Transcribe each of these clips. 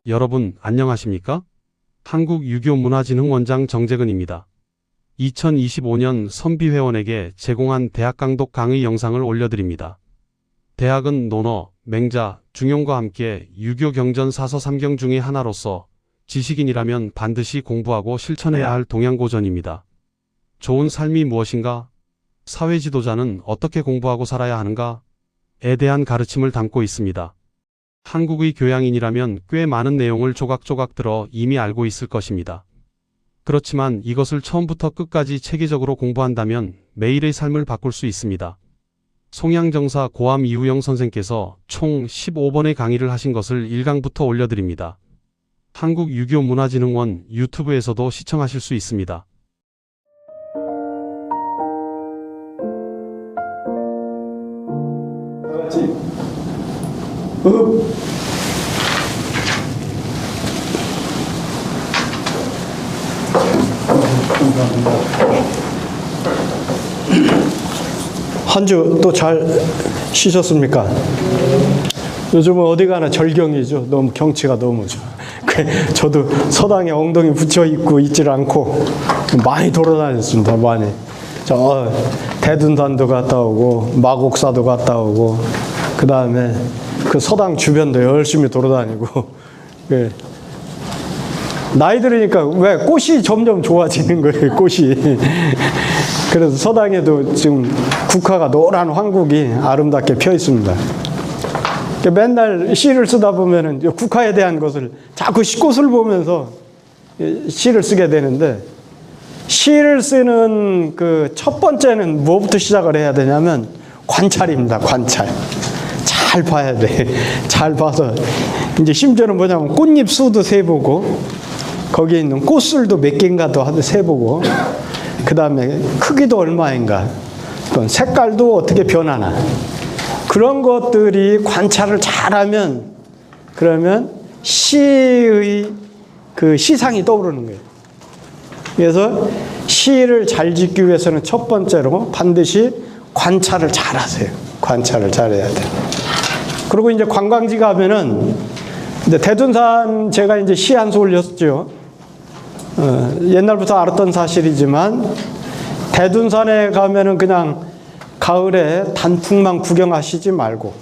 여러분 안녕하십니까? 한국유교문화진흥원장 정재근입니다. 2025년 선비회원에게 제공한 대학 강독 강의 영상을 올려드립니다. 대학은 논어, 맹자, 중용과 함께 유교 경전 사서 삼경 중의 하나로서 지식인이라면 반드시 공부하고 실천해야 할 동양고전입니다. 좋은 삶이 무엇인가? 사회 지도자는 어떻게 공부하고 살아야 하는가?에 대한 가르침을 담고 있습니다. 한국의 교양인이라면 꽤 많은 내용을 조각조각 들어 이미 알고 있을 것입니다. 그렇지만 이것을 처음부터 끝까지 체계적으로 공부한다면 매일의 삶을 바꿀 수 있습니다. 송양정사 고암 이후영 선생께서 총 15번의 강의를 하신 것을 1강부터 올려드립니다. 한국유교문화진흥원 유튜브에서도 시청하실 수 있습니다. 한 주 또 잘 쉬셨습니까? 요즘은 어디 가나 절경이죠. 너무 경치가 너무 좋아. 저도 서당에 엉덩이 붙여 있고 있질 않고 많이 돌아다녔습니다. 많이. 저 대둔산도 갔다 오고 마곡사도 갔다 오고 그 다음에 그 서당 주변도 열심히 돌아다니고. 나이 들으니까 왜 꽃이 점점 좋아지는 거예요. 꽃이. 그래서 서당에도 지금 국화가 노란 황국이 아름답게 펴 있습니다. 맨날 시를 쓰다 보면은 국화에 대한 것을 자꾸 꽃을 보면서 시를 쓰게 되는데, 시를 쓰는 그 첫 번째는 뭐부터 시작을 해야 되냐면 관찰입니다. 관찰. 잘 봐야 돼. 잘 봐서 이제 심지어는 뭐냐면 꽃잎 수도 세보고 거기에 있는 꽃술도 몇 개인가도 세보고 그 다음에 크기도 얼마인가, 또 색깔도 어떻게 변하나, 그런 것들이 관찰을 잘하면 그러면 시의 그 시상이 떠오르는 거예요. 그래서 시를 잘 짓기 위해서는 첫 번째로 반드시 관찰을 잘 하세요. 관찰을 잘해야 돼요. 그리고 이제 관광지 가면은 이제 대둔산 제가 이제 시 한 수 올렸죠. 옛날부터 알았던 사실이지만 대둔산에 가면은 그냥 가을에 단풍만 구경하시지 말고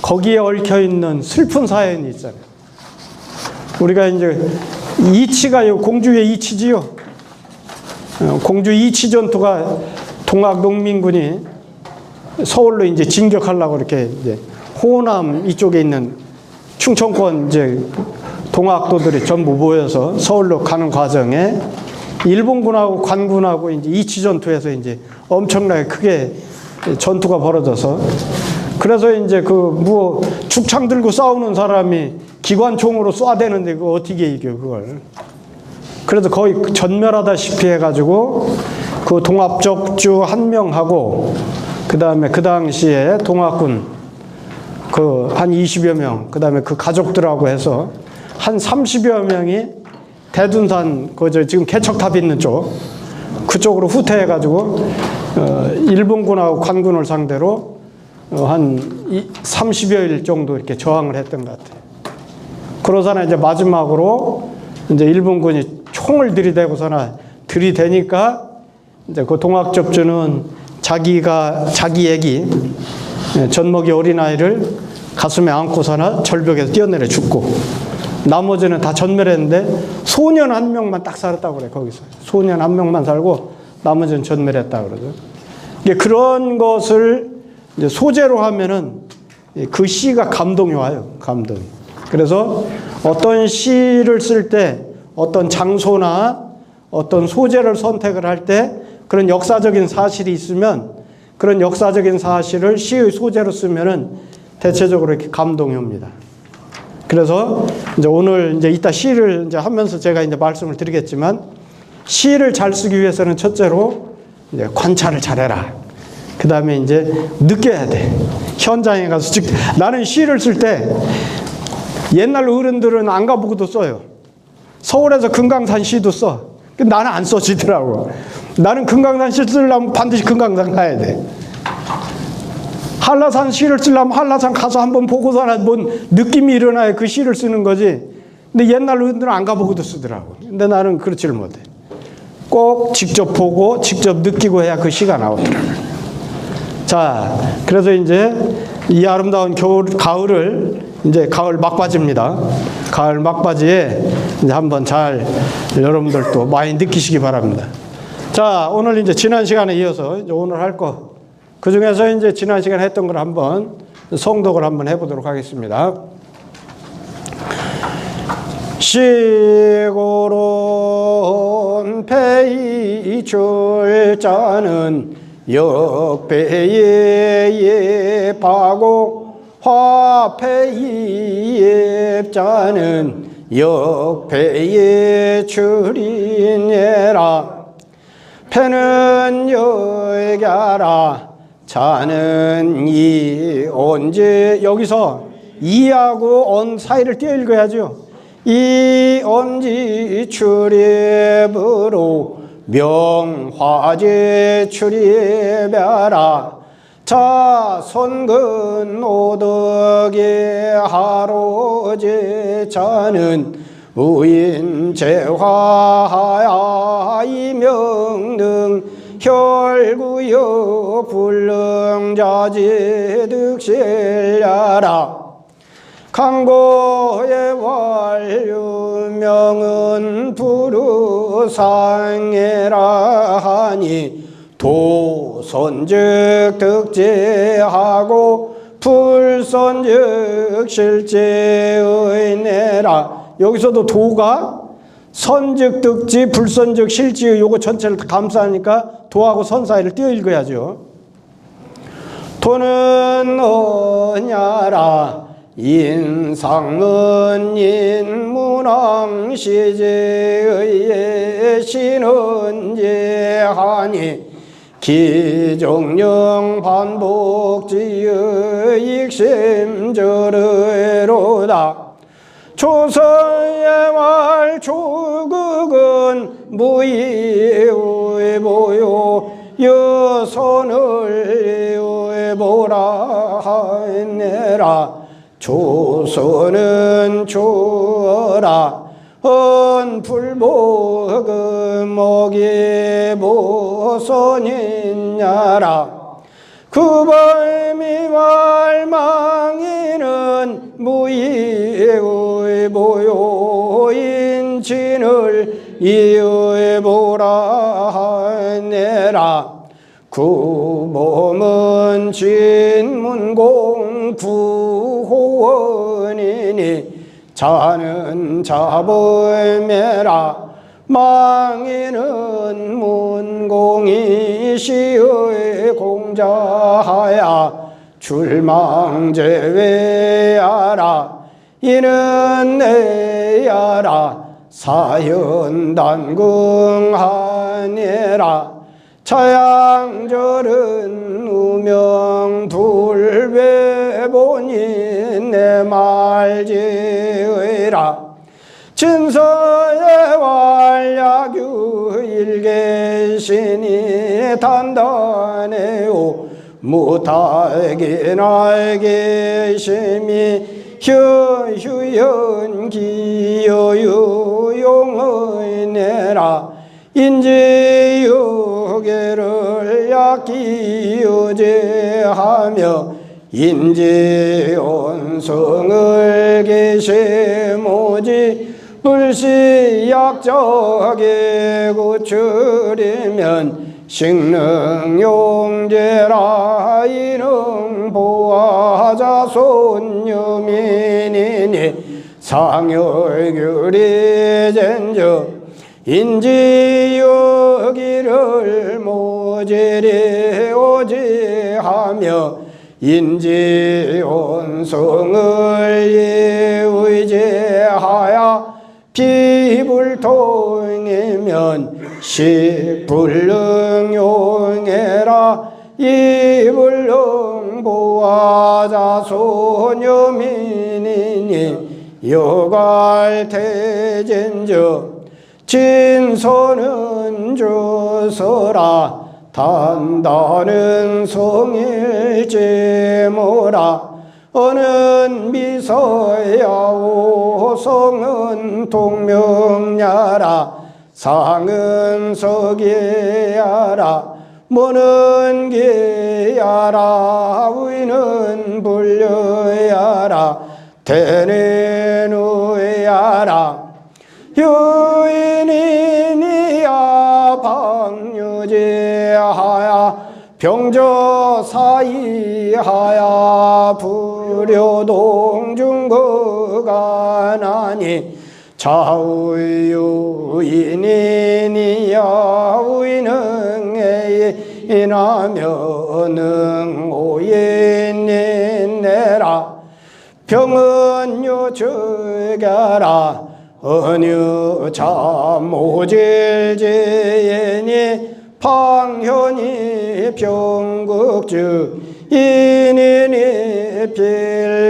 거기에 얽혀 있는 슬픈 사연이 있잖아요. 우리가 이제 이치가 공주의 이치지요. 공주 이치 전투가 동학 농민군이 서울로 이제 진격하려고 이렇게 이제 호남 이쪽에 있는 충청권 이제 동학도들이 전부 모여서 서울로 가는 과정에 일본군하고 관군하고 이제 이치 전투에서 이제 엄청나게 크게 전투가 벌어져서, 그래서 이제 그 죽창 들고 싸우는 사람이 기관총으로 쏴대는데 그거 어떻게 이겨 그걸. 그래서 거의 전멸하다시피 해가지고 그 동합적주 한 명하고 그 다음에 그 당시에 동학군 그 한 20여 명, 그 다음에 그 가족들하고 해서 한 30여 명이 대둔산 그저 지금 개척탑 있는 쪽 그쪽으로 후퇴해가지고 일본군하고 관군을 상대로 한 30여일 정도 이렇게 저항을 했던 것 같아요. 그러서나 이제 마지막으로 이제 일본군이 총을 들이대니까 이제 그 동학접주는 자기 애기 젖먹이 어린아이를 가슴에 안고서나 절벽에서 뛰어내려 죽고, 나머지는 다 전멸했는데 소년 한 명만 딱 살았다고 그래. 거기서 소년 한 명만 살고 나머지는 전멸했다고 그러죠. 그런 것을 이제 소재로 하면은 그 시가 감동이 와요. 감동이. 그래서 어떤 시를 쓸 때 어떤 장소나 어떤 소재를 선택을 할 때 그런 역사적인 사실이 있으면 그런 역사적인 사실을 시의 소재로 쓰면은 대체적으로 이렇게 감동이 옵니다. 그래서 이제 오늘 이제 이따 시를 이제 하면서 제가 이제 말씀을 드리겠지만, 시를 잘 쓰기 위해서는 첫째로 이제 관찰을 잘해라. 그 다음에 이제 느껴야 돼. 현장에 가서 나는 시를 쓸 때 옛날 어른들은 안 가보고도 써요. 서울에서 금강산 시도 써. 근데 나는 안 써지더라고. 나는 금강산 시 쓰려면 반드시 금강산 가야 돼. 한라산 시를 쓰려면 한라산 가서 한번 보고서나 뭔 느낌이 일어나야 그 시를 쓰는 거지. 근데 옛날 어른들은 안 가보고도 쓰더라고. 근데 나는 그렇지를 못해. 꼭 직접 보고 직접 느끼고 해야 그 시가 나오더라고요. 자, 그래서 이제 이 아름다운 가을을 이제 가을 막바지입니다. 가을 막바지에 이제 한번 잘 여러분들도 많이 느끼시기 바랍니다. 자, 오늘 이제 지난 시간에 이어서 이제 오늘 할 거, 그 중에서 이제 지난 시간에 했던 걸 한번 성독을 한번 해보도록 하겠습니다. 시골은 배이 출자는 역배의 예파고 화폐의 입자는 역배의 출인예라. 패는 여가라 자는 이언제. 여기서 이하고 언 사이를 띄어 읽어야죠. 이언지 출입으로 명화제 출입하라. 자 선근 오덕의 하로제 자는 우인재화하야 이명능 혈구여 불능자지 득실야라. 강고의 완류명은 부르상해라 하니 도선즉 득제하고 불선즉 실제의 내라. 여기서도 도가 선즉 득지 불선즉 실지의 요거 전체를 다 감싸니까 도하고 선 사이를 띄어 읽어야죠. 도는 어냐라 인상은 인문왕시제의 신은제하니 기정령 반복지의 익심절의로다. 조서의 말 조국은 무의의 보요 여선을 보라 하네라. 조선은 조어라 언불복음목이 보선이냐라. 그 밤이 말망이는 무의의 보요 인친을 이의 보라 하네라. 그 몸은 진문공 구호원이니 자는 잡음해라. 망인은 문공이 시의 공자하야 출망제외하라. 이는 내야라 사현단궁하니라. 차양절은 우명불배본인 내 말지의라. 진서의 완약유 일계신이 단단해오 무탈기 날계심이 휴연기여유용의 내라. 인지유계를 약기유제하며 인지온성을 계시모지 불시약적에 구출이면 식능용제라. 이능 보아자손유민이니 상열규리 젠저 인지여기를 모질이 오지하며 인지온성을 의제하야 비불통이면 식불능용해라. 이불능보아자손유민이니 여갈태젠저 진서는 주서라 단단은 성일제모라. 어는 미서야오 성은 동명야라 상은 석예야라 모는 게야라 위는 불려야라 대내누야라 유인이니야 방유제하야 병저사이하야 불효동중거가 나니 좌우유인이니야 위능에 인하며 능오인내라 병은 요적야라 언유 참오질제니 방현이 병극즉 인인이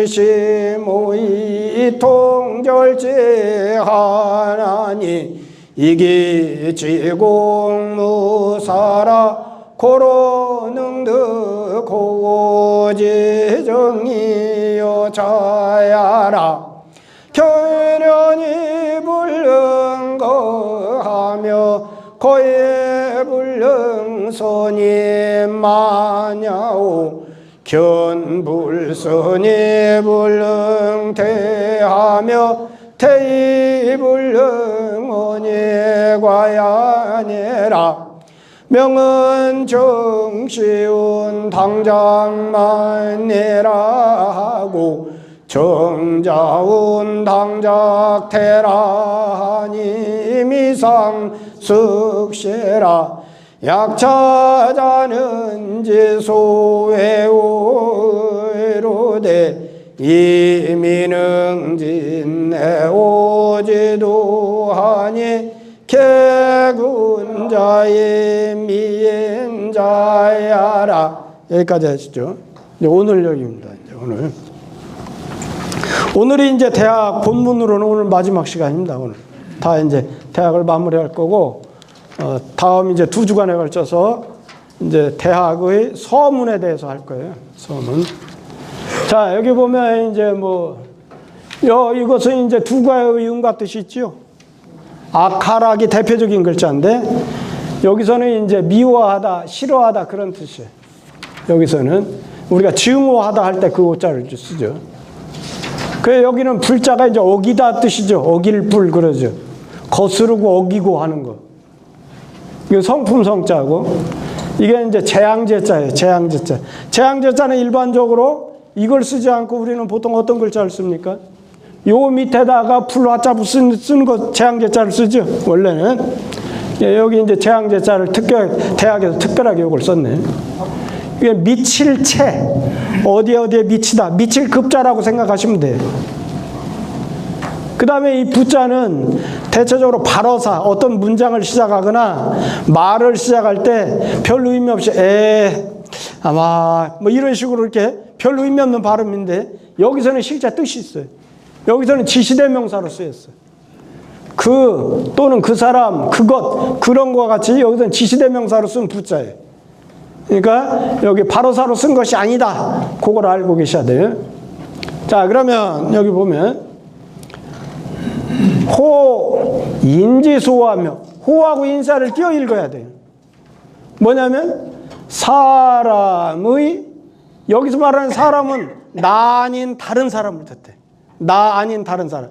필시모이 통절제하나니 이기 지공무사라 고로능득 고지정이여 자야라 결연히 불능거하며 거에 불능선이 마냐오 견불선이 불능대하며 태이불능원이 과야니라 명은 정시운 당장만내라 하고 정자운 당작태라니 미상 습시라 약차자는 지소회오로되 이민응진내오지도하니 개군자의 미인자야라. 여기까지 하시죠. 오늘 여기입니다. 이제 오늘이 이제 대학 본문으로는 오늘 마지막 시간입니다. 오늘 다 이제 대학을 마무리할 거고 다음 이제 2주간에 걸쳐서 이제 대학의 서문에 대해서 할 거예요. 서문. 자, 여기 보면 이제 이것은 이제 두가의 음과 뜻이 있지요. 악하락이 대표적인 글자인데 여기서는 이제 미워하다, 싫어하다 그런 뜻이에요. 여기서는 우리가 증오하다 할 때 그 오자를 쓰죠. 그 여기는 불자가 이제 어기다 뜻이죠. 어길 불 그러죠. 거스르고 어기고 하는 거. 이거 성품 성자고 이게 이제 재앙제자예요. 재앙제자. 재앙제자는 일반적으로 이걸 쓰지 않고 우리는 보통 어떤 글자를 씁니까? 요 밑에다가 풀화자부 쓰는 거 재앙제자를 쓰죠. 원래는 여기 이제 재앙제자를 대학에서 특별하게 이걸 썼네. 이게 미칠 채 어디에 미치다 미칠 급자라고 생각하시면 돼요. 그 다음에 이 부자는 대체적으로 발어사 어떤 문장을 시작하거나 말을 시작할 때 별 의미 없이 아마 이런 식으로 이렇게 별 의미 없는 발음인데 여기서는 실제 뜻이 있어요. 여기서는 지시대명사로 쓰였어요. 또는 그 사람, 그것, 그런 거와 같이 여기서는 지시대명사로 쓴 부자예요. 그러니까 여기 발어사로 쓴 것이 아니다. 그걸 알고 계셔야 돼요. 자, 그러면 여기 보면 호, 인지소하며 호하고 인사를 띄어 읽어야 돼요. 뭐냐면 사람의 여기서 말하는 사람은 나 아닌 다른 사람을 뜻해. 나 아닌 다른 사람.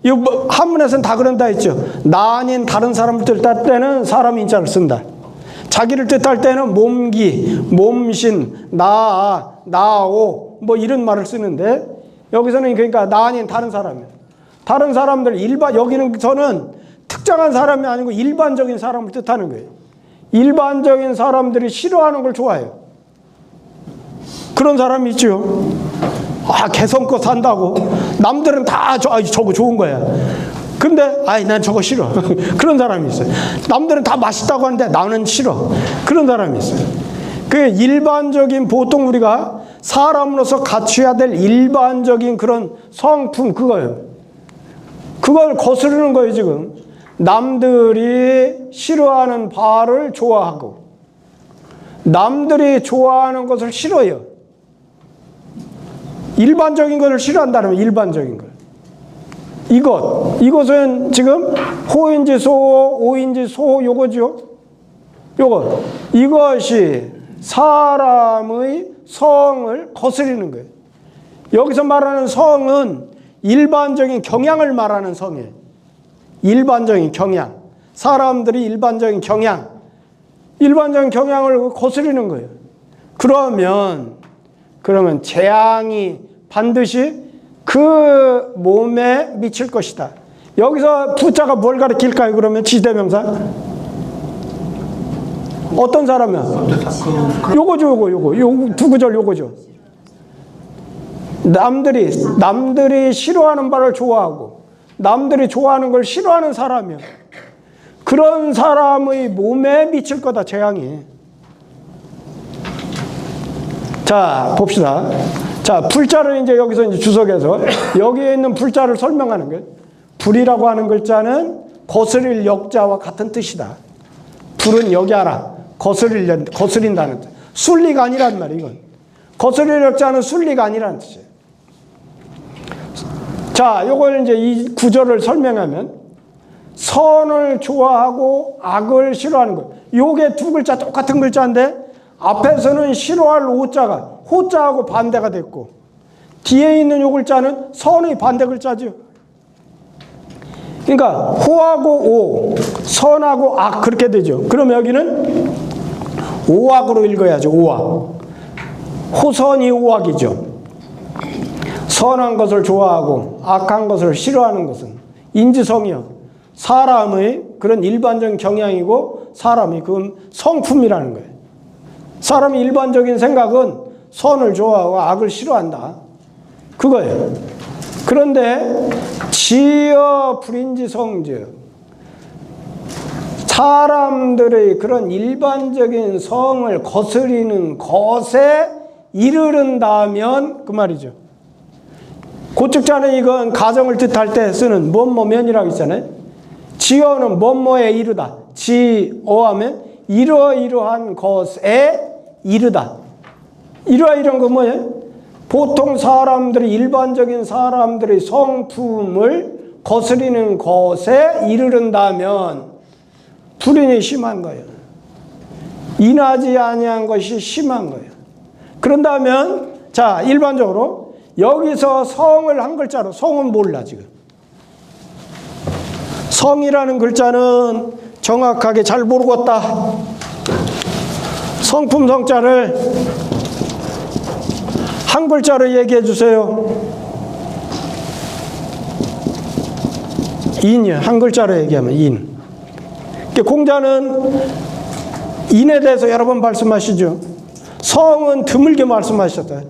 이 한문에서는 다 그런다 했죠. 나 아닌 다른 사람을 뜻할 때는 사람 인자를 쓴다. 자기를 뜻할 때는 몸기, 몸신, 나오 이런 말을 쓰는데 여기서는 그러니까 나 아닌 다른 사람이에요. 다른 사람들 여기는 저는 특정한 사람이 아니고 일반적인 사람을 뜻하는 거예요. 일반적인 사람들이 싫어하는 걸 좋아해요. 그런 사람이 있죠. 개성껏 산다고. 남들은 다 저거 좋은 거야. 근데 난 저거 싫어. 그런 사람이 있어요. 남들은 다 맛있다고 하는데 나는 싫어. 그런 사람이 있어요. 그 일반적인 보통 우리가 사람으로서 갖춰야 될 일반적인 그런 성품 그거예요. 그걸 거스르는 거예요 지금. 남들이 싫어하는 바를 좋아하고 남들이 좋아하는 것을 싫어해요. 일반적인 것을 싫어한다면 일반적인 걸. 이것은 지금 호인지 소호, 오인지 소호 요거죠. 요거. 이것이 사람의 성을 거스리는 거예요. 여기서 말하는 성은 일반적인 경향을 말하는 성이에요. 일반적인 경향. 사람들이 일반적인 경향을 거스리는 거예요. 그러면 재앙이 반드시 그 몸에 미칠 것이다. 여기서 부자가 뭘 가리킬까요? 그러면 지대명사? 어떤 사람이야? 요거 두 구절 요거죠. 남들이 싫어하는 바를 좋아하고 남들이 좋아하는 걸 싫어하는 사람이야. 그런 사람의 몸에 미칠 거다, 재앙이. 자, 봅시다. 자, 불자를 이제 여기서 이제 주석에서 여기에 있는 불자를 설명하는 거예요. 불이라고 하는 글자는 거스릴 역자와 같은 뜻이다. 불은 여기 알아. 거스린다는 뜻. 순리가 아니란 말이에요, 이건. 거스릴 역자는 순리가 아니라는 뜻이에요. 자, 요걸 이제 이 구절을 설명하면 선을 좋아하고 악을 싫어하는 것. 요게 두 글자 똑같은 글자인데 앞에서는 싫어할 오자가 호자하고 반대가 됐고 뒤에 있는 요 글자는 선의 반대 글자죠. 그러니까 호하고 오, 선하고 악 그렇게 되죠. 그럼 여기는 오악으로 읽어야죠. 오악. 호선이 오악이죠. 선한 것을 좋아하고 악한 것을 싫어하는 것은 인지성이요. 사람의 그런 일반적인 경향이고 사람이 그 성품이라는 거예요. 사람의 일반적인 생각은 선을 좋아하고 악을 싫어한다. 그거예요. 그런데 지어 불인지성즉 사람들의 그런 일반적인 성을 거스리는 것에 이르른다면 그 말이죠. 고측자는 이건 가정을 뜻할 때 쓰는 뭐뭐면이라고 있잖아요. 지어는 뭐뭐에 이르다. 지어하면 이러이러한 것에 이르다. 이러이러한 건 뭐예요? 보통 사람들이 일반적인 사람들의 성품을 거스리는 것에 이르른다면 불인이 심한 거예요. 인하지 아니한 것이 심한 거예요. 그런다면 자, 일반적으로 여기서 성을 한 글자로, 성은 몰라 지금. 성이라는 글자는 정확하게 잘 모르겠다. 성품 성자를 한 글자로 얘기해 주세요. 인이요. 한 글자로 얘기하면 인. 공자는 인에 대해서 여러 번 말씀하시죠. 성은 드물게 말씀하셨다.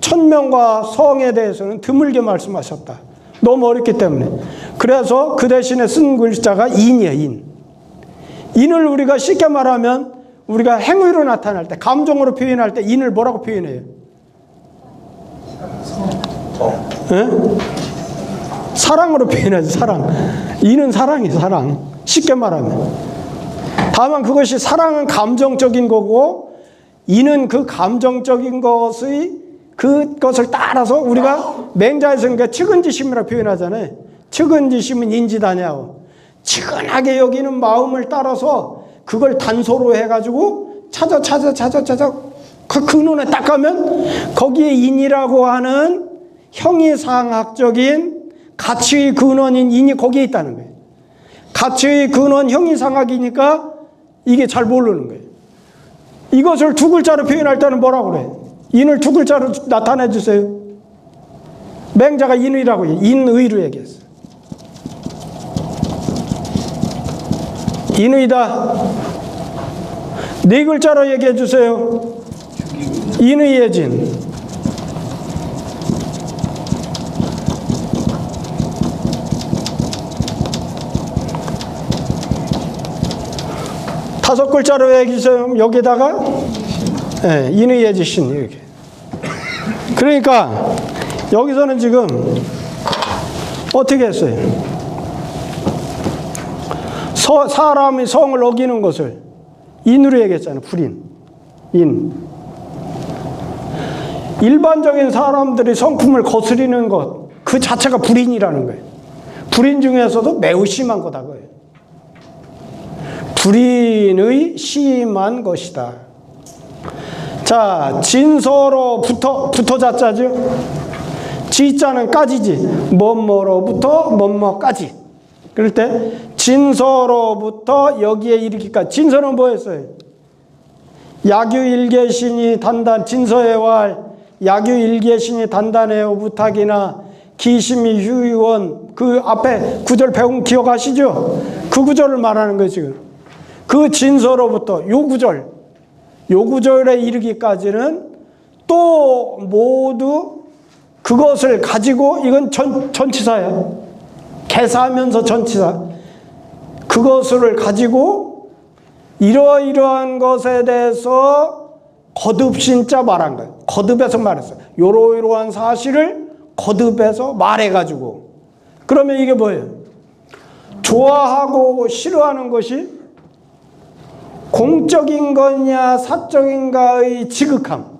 천명과 성에 대해서는 드물게 말씀하셨다. 너무 어렵기 때문에. 그래서 그 대신에 쓴 글자가 인이에요. 인. 인을 우리가 쉽게 말하면 우리가 행위로 나타날 때, 감정으로 표현할 때 인을 뭐라고 표현해요? 네? 사랑으로 표현하지. 사랑. 인은 사랑이 사랑. 쉽게 말하면. 다만 그것이 사랑은 감정적인 거고 인은 그 감정적인 그것을 따라서 우리가 맹자에서 그러니까 측은지심이라고 표현하잖아요. 측은지심은 인지다냐고. 측은하게 여기는 마음을 따라서 그걸 단소로 해가지고 찾아 그 근원에 딱 가면 거기에 인이라고 하는 형이상학적인 가치의 근원인 인이 거기에 있다는 거예요. 가치의 근원 형이상학이니까 이게 잘 모르는 거예요. 이것을 두 글자로 표현할 때는 뭐라고 그래? 인을 두 글자로 나타내 주세요. 맹자가 인의라고 해요. 인의로 얘기했어요. 인의다. 네 글자로 얘기해 주세요. 인의예진. 다섯 글자로 얘기해 주세요. 여기다가 네, 인의예지신 이렇게. 그러니까 여기서는 지금 어떻게 했어요? 사람이 성을 어기는 것을 인으로 얘기했잖아요. 불인. 인. 일반적인 사람들이 성품을 거스리는 것, 그 자체가 불인이라는 거예요. 불인 중에서도 매우 심한 거다 그거예요. 불인의 심한 것이다. 자, 진서로 부터 자자죠. 지자는 까지지. 뭐뭐로부터 뭐뭐까지. 그럴 때 진서로부터 여기에 이르기까지. 진서는 뭐였어요? 야규일개신이 단단 진서의 왈 야규일개신이 단단해요 부탁이나 기심이 휴의원 그 앞에 구절 배운 기억하시죠? 그 구절을 말하는 거예요 지금. 그 진서로부터 요 구절에 이르기까지는 또 모두 그것을 가지고 이건 전치사예요. 개사하면서 전치사. 그것을 가지고 이러이러한 것에 대해서 거듭신자 말한 거예요. 거듭해서 말했어요. 이러이러한 사실을 거듭해서 말해가지고. 그러면 이게 뭐예요? 좋아하고 싫어하는 것이 공적인 거냐 사적인가의 지극함.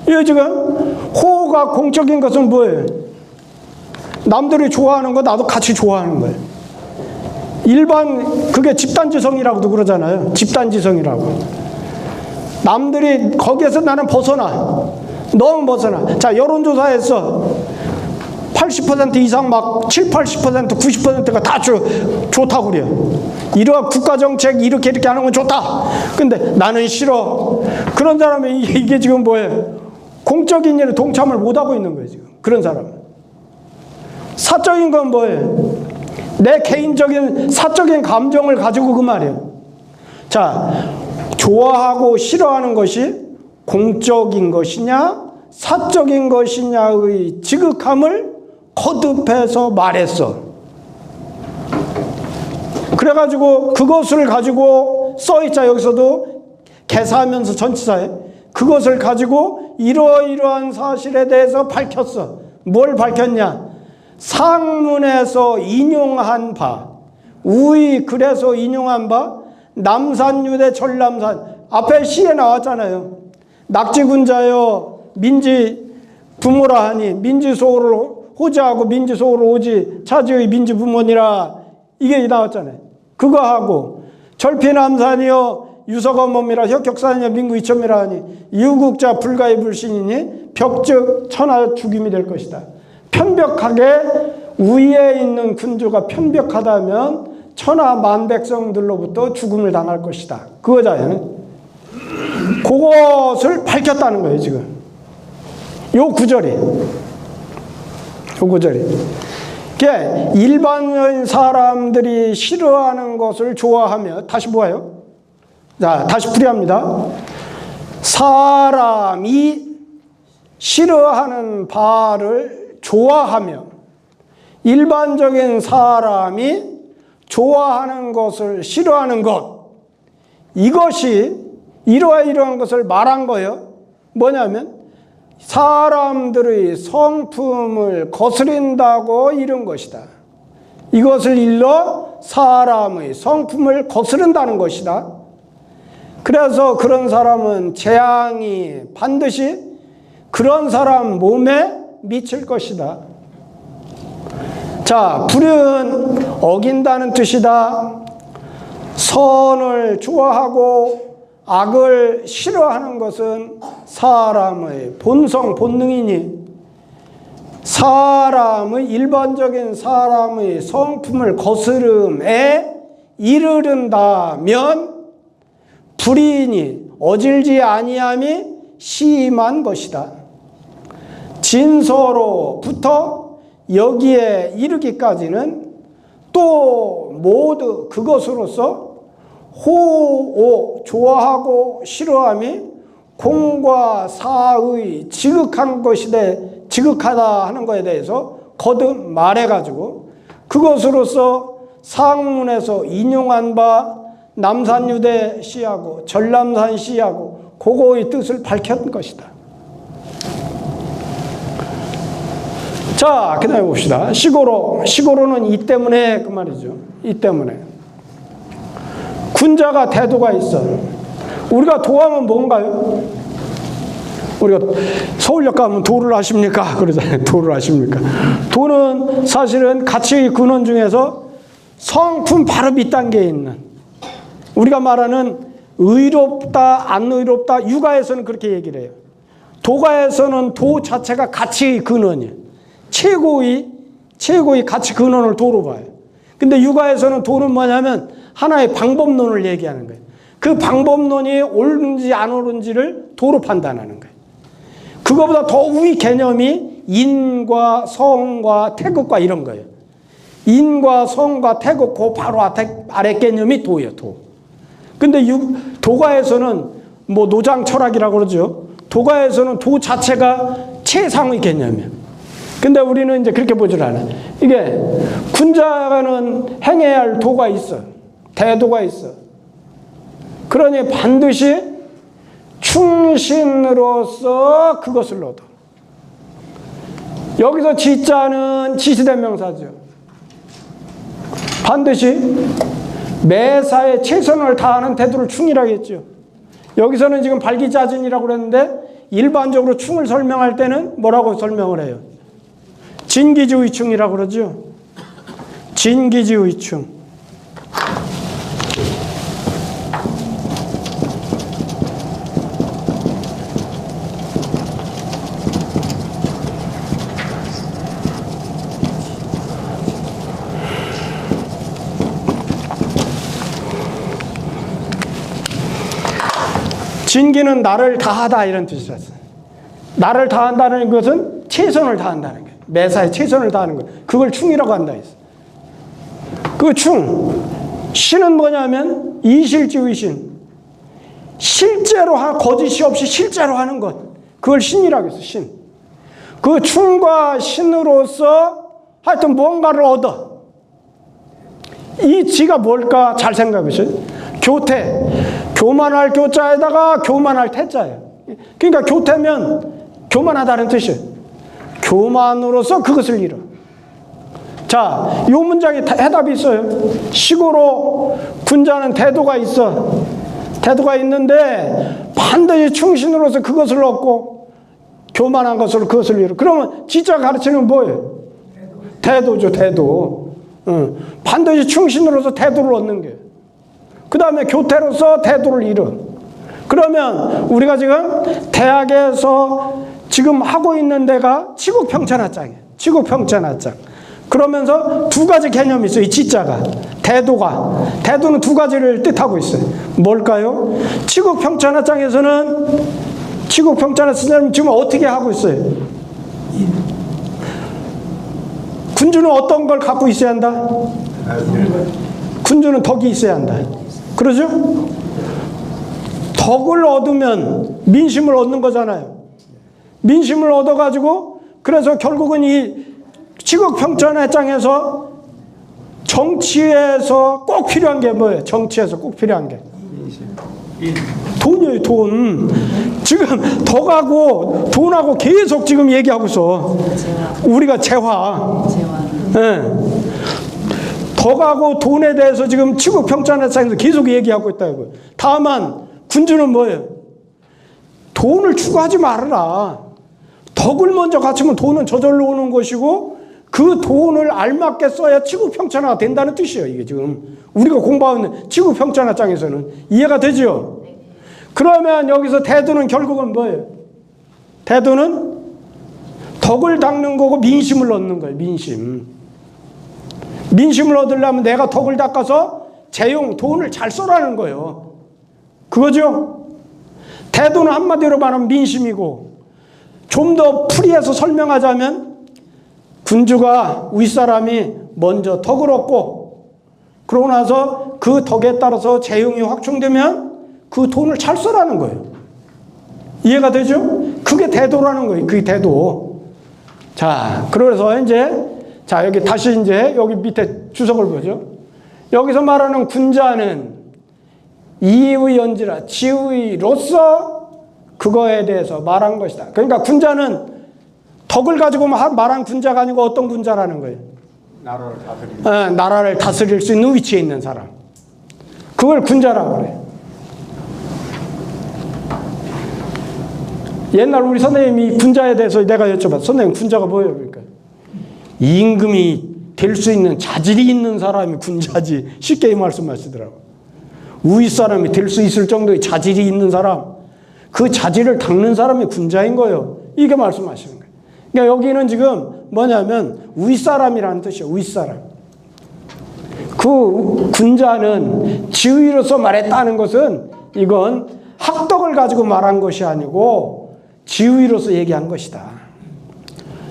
이거 지금 호가 공적인 것은 뭐예요? 남들이 좋아하는 거 나도 같이 좋아하는 거예요. 일반 그게 집단지성이라고도 그러잖아요. 집단지성이라고. 남들이 거기에서 나는 벗어나. 너무 벗어나. 자, 여론조사에서 80% 이상 막 7, 80%, 90%가 다 좋다고 그래요. 이러한 국가정책 이렇게 하는 건 좋다. 근데 나는 싫어. 그런 사람이 이게 지금 뭐예요? 공적인 일에 동참을 못하고 있는 거예요, 지금. 그런 사람은. 사적인 건 뭐예요? 내 개인적인 사적인 감정을 가지고 그 말이에요. 자, 좋아하고 싫어하는 것이 공적인 것이냐 사적인 것이냐의 지극함을 거듭해서 말했어. 그래가지고 그것을 가지고 써있자. 여기서도 개사하면서 전치사에 그것을 가지고 이러이러한 사실에 대해서 밝혔어. 뭘 밝혔냐? 상문에서 인용한 바, 우의 글에서 인용한 바, 남산유대 전람산 앞에 시에 나왔잖아요. 낙지군자여 민지 부모라 하니 민지소를 호지하고 민지소를 오지 차지의 민지 부모니라 이게 나왔잖아요. 그거 하고 절피남산이여 유서검몸이라 혁격산이여 민구 이첨이라 하니 유국자 불가의 불신이니 벽즉 천하 죽임이 될 것이다. 편벽하게 위에 있는 군주가 편벽하다면 천하 만백성들로부터 죽음을 당할 것이다. 그거잖아요. 그것을 밝혔다는 거예요 지금. 요 구절이. 일반적인 사람들이 싫어하는 것을 좋아하며 다시 뭐예요? 자, 다시 풀이합니다. 사람이 싫어하는 바를 좋아하며 일반적인 사람이 좋아하는 것을 싫어하는 것, 이것이 이러한 것을 말한 거예요. 뭐냐면 사람들의 성품을 거스린다고 이런 것이다. 이것을 일러 사람의 성품을 거스른다는 것이다. 그래서 그런 사람은 재앙이 반드시 그런 사람 몸에 미칠 것이다. 자, 불은 어긴다는 뜻이다. 선을 좋아하고 악을 싫어하는 것은 사람의 본성, 본능이니 사람의 일반적인 사람의 성품을 거스름에 이르른다면 불인이 어질지 아니함이 심한 것이다. 진서로부터 여기에 이르기까지는 또 모두 그것으로서 호오 좋아하고 싫어함이 공과 사의 지극한 것이되 지극하다 하는 것에 대해서 거듭 말해가지고 그것으로서 상문에서 인용한 바 남산유대 시하고 전람산 시하고 그거의 뜻을 밝혔던 것이다. 자, 그 다음에 봅시다. 시고로는 이 때문에 그 말이죠. 이 때문에 군자가 태도가 있어. 우리가 도하면 뭔가요? 우리가 서울역 가면 도를 아십니까? 그러잖아요. 도를 아십니까? 도는 사실은 가치의 근원 중에서 성품 바로 밑단계에 있는, 우리가 말하는 의롭다 안 의롭다, 육아에서는 그렇게 얘기를 해요. 도가에서는 도 자체가 가치의 근원이에요. 최고의 가치 근원을 도로 봐요. 근데 육아에서는 도는 뭐냐면 하나의 방법론을 얘기하는 거예요. 그 방법론이 옳은지 안 옳은지를 도로 판단하는 거예요. 그거보다 더 우위 개념이 인과 성과 태극과 이런 거예요. 인과 성과 태극, 그 바로 아래 개념이 도예요, 도. 근데 도가에서는 뭐 노장 철학이라고 그러죠. 도가에서는 도 자체가 최상의 개념이에요. 근데 우리는 이제 그렇게 보질 않아요. 이게 군자는 행해야 할 도가 있어. 대도가 있어. 그러니 반드시 충신으로서 그것을 얻어. 여기서 지자는 지시대명사죠. 반드시 매사에 최선을 다하는 태도를 충이라고 했죠. 여기서는 지금 발기자진이라고 그랬는데 일반적으로 충을 설명할 때는 뭐라고 설명을 해요? 진기지의충이라고 그러죠. 진기지의충. 진기는 나를 다하다 이런 뜻이었어요. 나를 다한다는 것은 최선을 다한다는 거예요. 매사에 최선을 다하는 거예요. 그걸 충이라고 한다 했어요. 그 충. 신은 뭐냐면 이실지의 신. 실제로 거짓이 없이 실제로 하는 것. 그걸 신이라고 했어요. 신. 그 충과 신으로서 하여튼 뭔가를 얻어. 이 지가 뭘까 잘 생각해 보세요. 교태. 교만할 교자에다가 교만할 태자예요. 그러니까 교태면 교만하다는 뜻이에요. 교만으로서 그것을 이뤄. 자, 이 문장에 해답이 있어요. 식으로 군자는 태도가 있어. 태도가 있는데 반드시 충신으로서 그것을 얻고 교만한 것으로 그것을 이뤄. 그러면 진짜 가르치는 뭐예요? 태도죠, 태도. 반드시 충신으로서 태도를 얻는 게. 그 다음에 교태로서 태도를 이뤄. 그러면 우리가 지금 대학에서 지금 하고 있는 데가 치국평천하장이에요. 치국평천하장. 그러면서 두 가지 개념이 있어요. 이 지자가. 태도는 두 가지를 뜻하고 있어요. 뭘까요? 치국평천하장에서는 치국평천하장은 지금 어떻게 하고 있어요? 군주는 어떤 걸 갖고 있어야 한다? 군주는 덕이 있어야 한다. 그러죠? 덕을 얻으면 민심을 얻는 거잖아요. 민심을 얻어가지고 그래서 결국은 이 치국평천회장에서 정치에서 꼭 필요한 게 뭐예요? 정치에서 꼭 필요한 게 돈이에요. 돈. 지금 덕하고 돈하고 계속 지금 얘기하고 있어. 우리가 재화. 네. 덕하고 돈에 대해서 지금 치국평천회장에서 계속 얘기하고 있다고요. 다만 군주는 뭐예요? 돈을 추구하지 말아라. 덕을 먼저 갖추면 돈은 저절로 오는 것이고 그 돈을 알맞게 써야 치국평천화가 된다는 뜻이에요. 이게 지금 우리가 공부하는 치국평천화장에서는 이해가 되죠? 그러면 여기서 태도는 결국은 뭐예요? 태도는 덕을 닦는 거고 민심을 얻는 거예요. 민심을 얻으려면 내가 덕을 닦아서 돈을 잘 써라는 거예요. 그거죠? 태도는 한마디로 말하면 민심이고, 좀 더 풀이해서 설명하자면 군주가 윗사람이 먼저 덕을 얻고 그러고 나서 그 덕에 따라서 재용이 확충되면 그 돈을 잘 써라는 거예요. 이해가 되죠? 그게 태도라는 거예요. 그게 태도. 자, 그래서 자, 여기 다시 여기 밑에 주석을 보죠. 여기서 말하는 군자는 이의 연지라 지의로서 그거에 대해서 말한 것이다. 그러니까 군자는 덕을 가지고 말한 군자가 아니고 어떤 군자라는 거예요? 나라를 다스릴 수 있는 위치에 있는 사람. 그걸 군자라고 그래요. 옛날 우리 선생님이 군자에 대해서 내가 여쭤봤어. 선생님 군자가 뭐예요? 그러니까 임금이 될 수 있는 자질이 있는 사람이 군자지. 쉽게 이 말씀하시더라고. 윗사람이 될 수 있을 정도의 자질이 있는 사람, 그 자질을 닦는 사람이 군자인 거예요. 이게 말씀하시는 거예요. 그러니까 여기는 지금 뭐냐면 윗사람이라는 뜻이에요. 윗사람. 그 군자는 지위로서 말했다는 것은 이건 학덕을 가지고 말한 것이 아니고 지위로서 얘기한 것이다.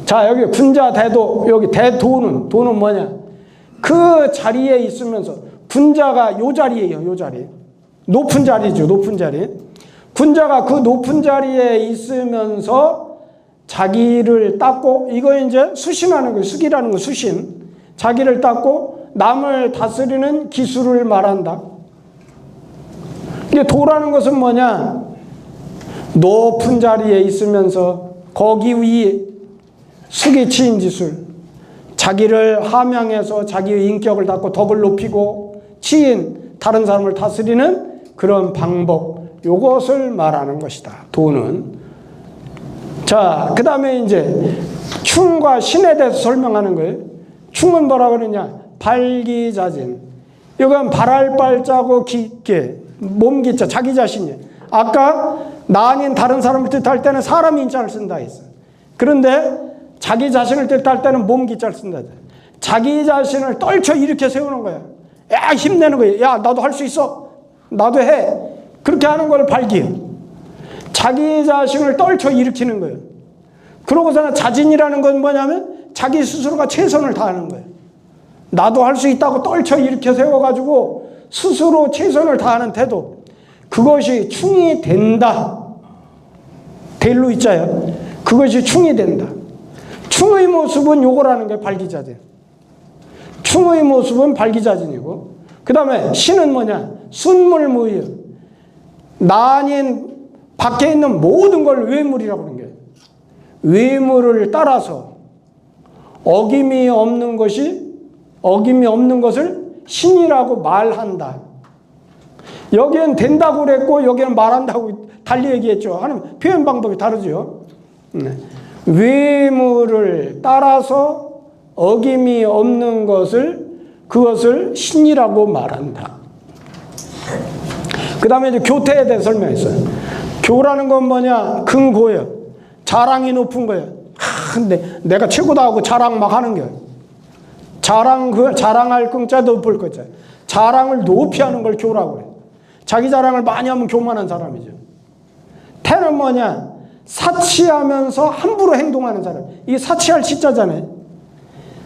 자, 여기 군자 대도, 여기 대도는, 도는 뭐냐? 그 자리에 있으면서, 군자가 요 자리예요, 요 자리. 높은 자리죠, 높은 자리. 군자가 그 높은 자리에 있으면서 자기를 닦고, 이거 이제 수신하는 거예요. 수기라는 거 수신. 자기를 닦고 남을 다스리는 기술을 말한다. 이게 도라는 것은 뭐냐? 높은 자리에 있으면서 거기 위에 숙이 치인 기술, 자기를 함양해서 자기의 인격을 닦고 덕을 높이고 치인 다른 사람을 다스리는 그런 방법, 요것을 말하는 것이다. 도는. 자, 그 다음에 이제 충과 신에 대해서 설명하는 거예요. 충은 뭐라 그러냐? 발기자진. 이건 발할 발자고 기께, 몸기자, 자기 자신이에요. 아까 나 아닌 다른 사람을 뜻할 때는 사람 인자를 쓴다 했어. 그런데 자기 자신을 뜻할 때는 몸기자를 쓴다. 자기 자신을 떨쳐 일으켜 세우는 거야. 야, 힘내는 거야. 야, 나도 할 수 있어. 나도 해. 그렇게 하는 걸 발기. 자기 자신을 떨쳐 일으키는 거예요. 그러고서는 자진이라는 건 뭐냐면 자기 스스로가 최선을 다하는 거예요. 나도 할 수 있다고 떨쳐 일으켜 세워가지고 스스로 최선을 다하는 태도. 그것이 충이 된다. 될로 있자요. 그것이 충이 된다. 충의 모습은 요거라는 게 발기자진. 충의 모습은 발기자진이고, 그 다음에 신은 뭐냐? 순물무유. 나 아닌 밖에 있는 모든 걸 외물이라고 하는 거예요. 외물을 따라서 어김이 없는 것을 신이라고 말한다. 여기엔 된다고 그랬고 여기는 말한다고 달리 얘기했죠. 하는 표현 방법이 다르죠. 외물을 따라서 어김이 없는 그것을 신이라고 말한다. 그 다음에 이제 교태에 대해 설명했어요. 교라는 건 뭐냐? 근고예요. 자랑이 높은 거예요. 근데 내가 최고다 하고 자랑 막 하는 거예요. 자랑할 끙자 높을 거죠. 자랑을 높이 하는 걸 교라고 해요. 자기 자랑을 많이 하면 교만한 사람이죠. 태는 뭐냐? 사치하면서 함부로 행동하는 사람. 이게 사치할 시자잖아요.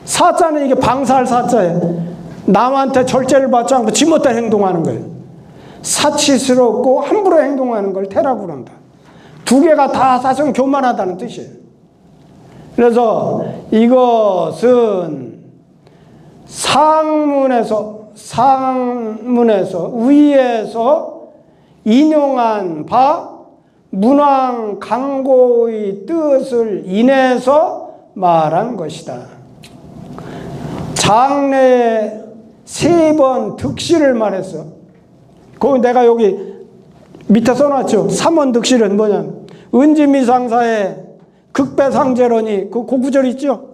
사자는 이게 방사할 사자예요. 남한테 절제를 받지 않고 지멋대로 행동하는 거예요. 사치스럽고 함부로 행동하는 걸 태라고 그런다. 두 개가 다 사실은 교만하다는 뜻이에요. 그래서 이것은 상문에서 위에서 인용한 바 문왕 강고의 뜻을 인해서 말한 것이다. 장래에 3번 득실을 말했어. 그 내가 여기 밑에 써놨죠. 3원 득실은 뭐냐면 은지미상사의 극배상제론이 그 구절 있죠.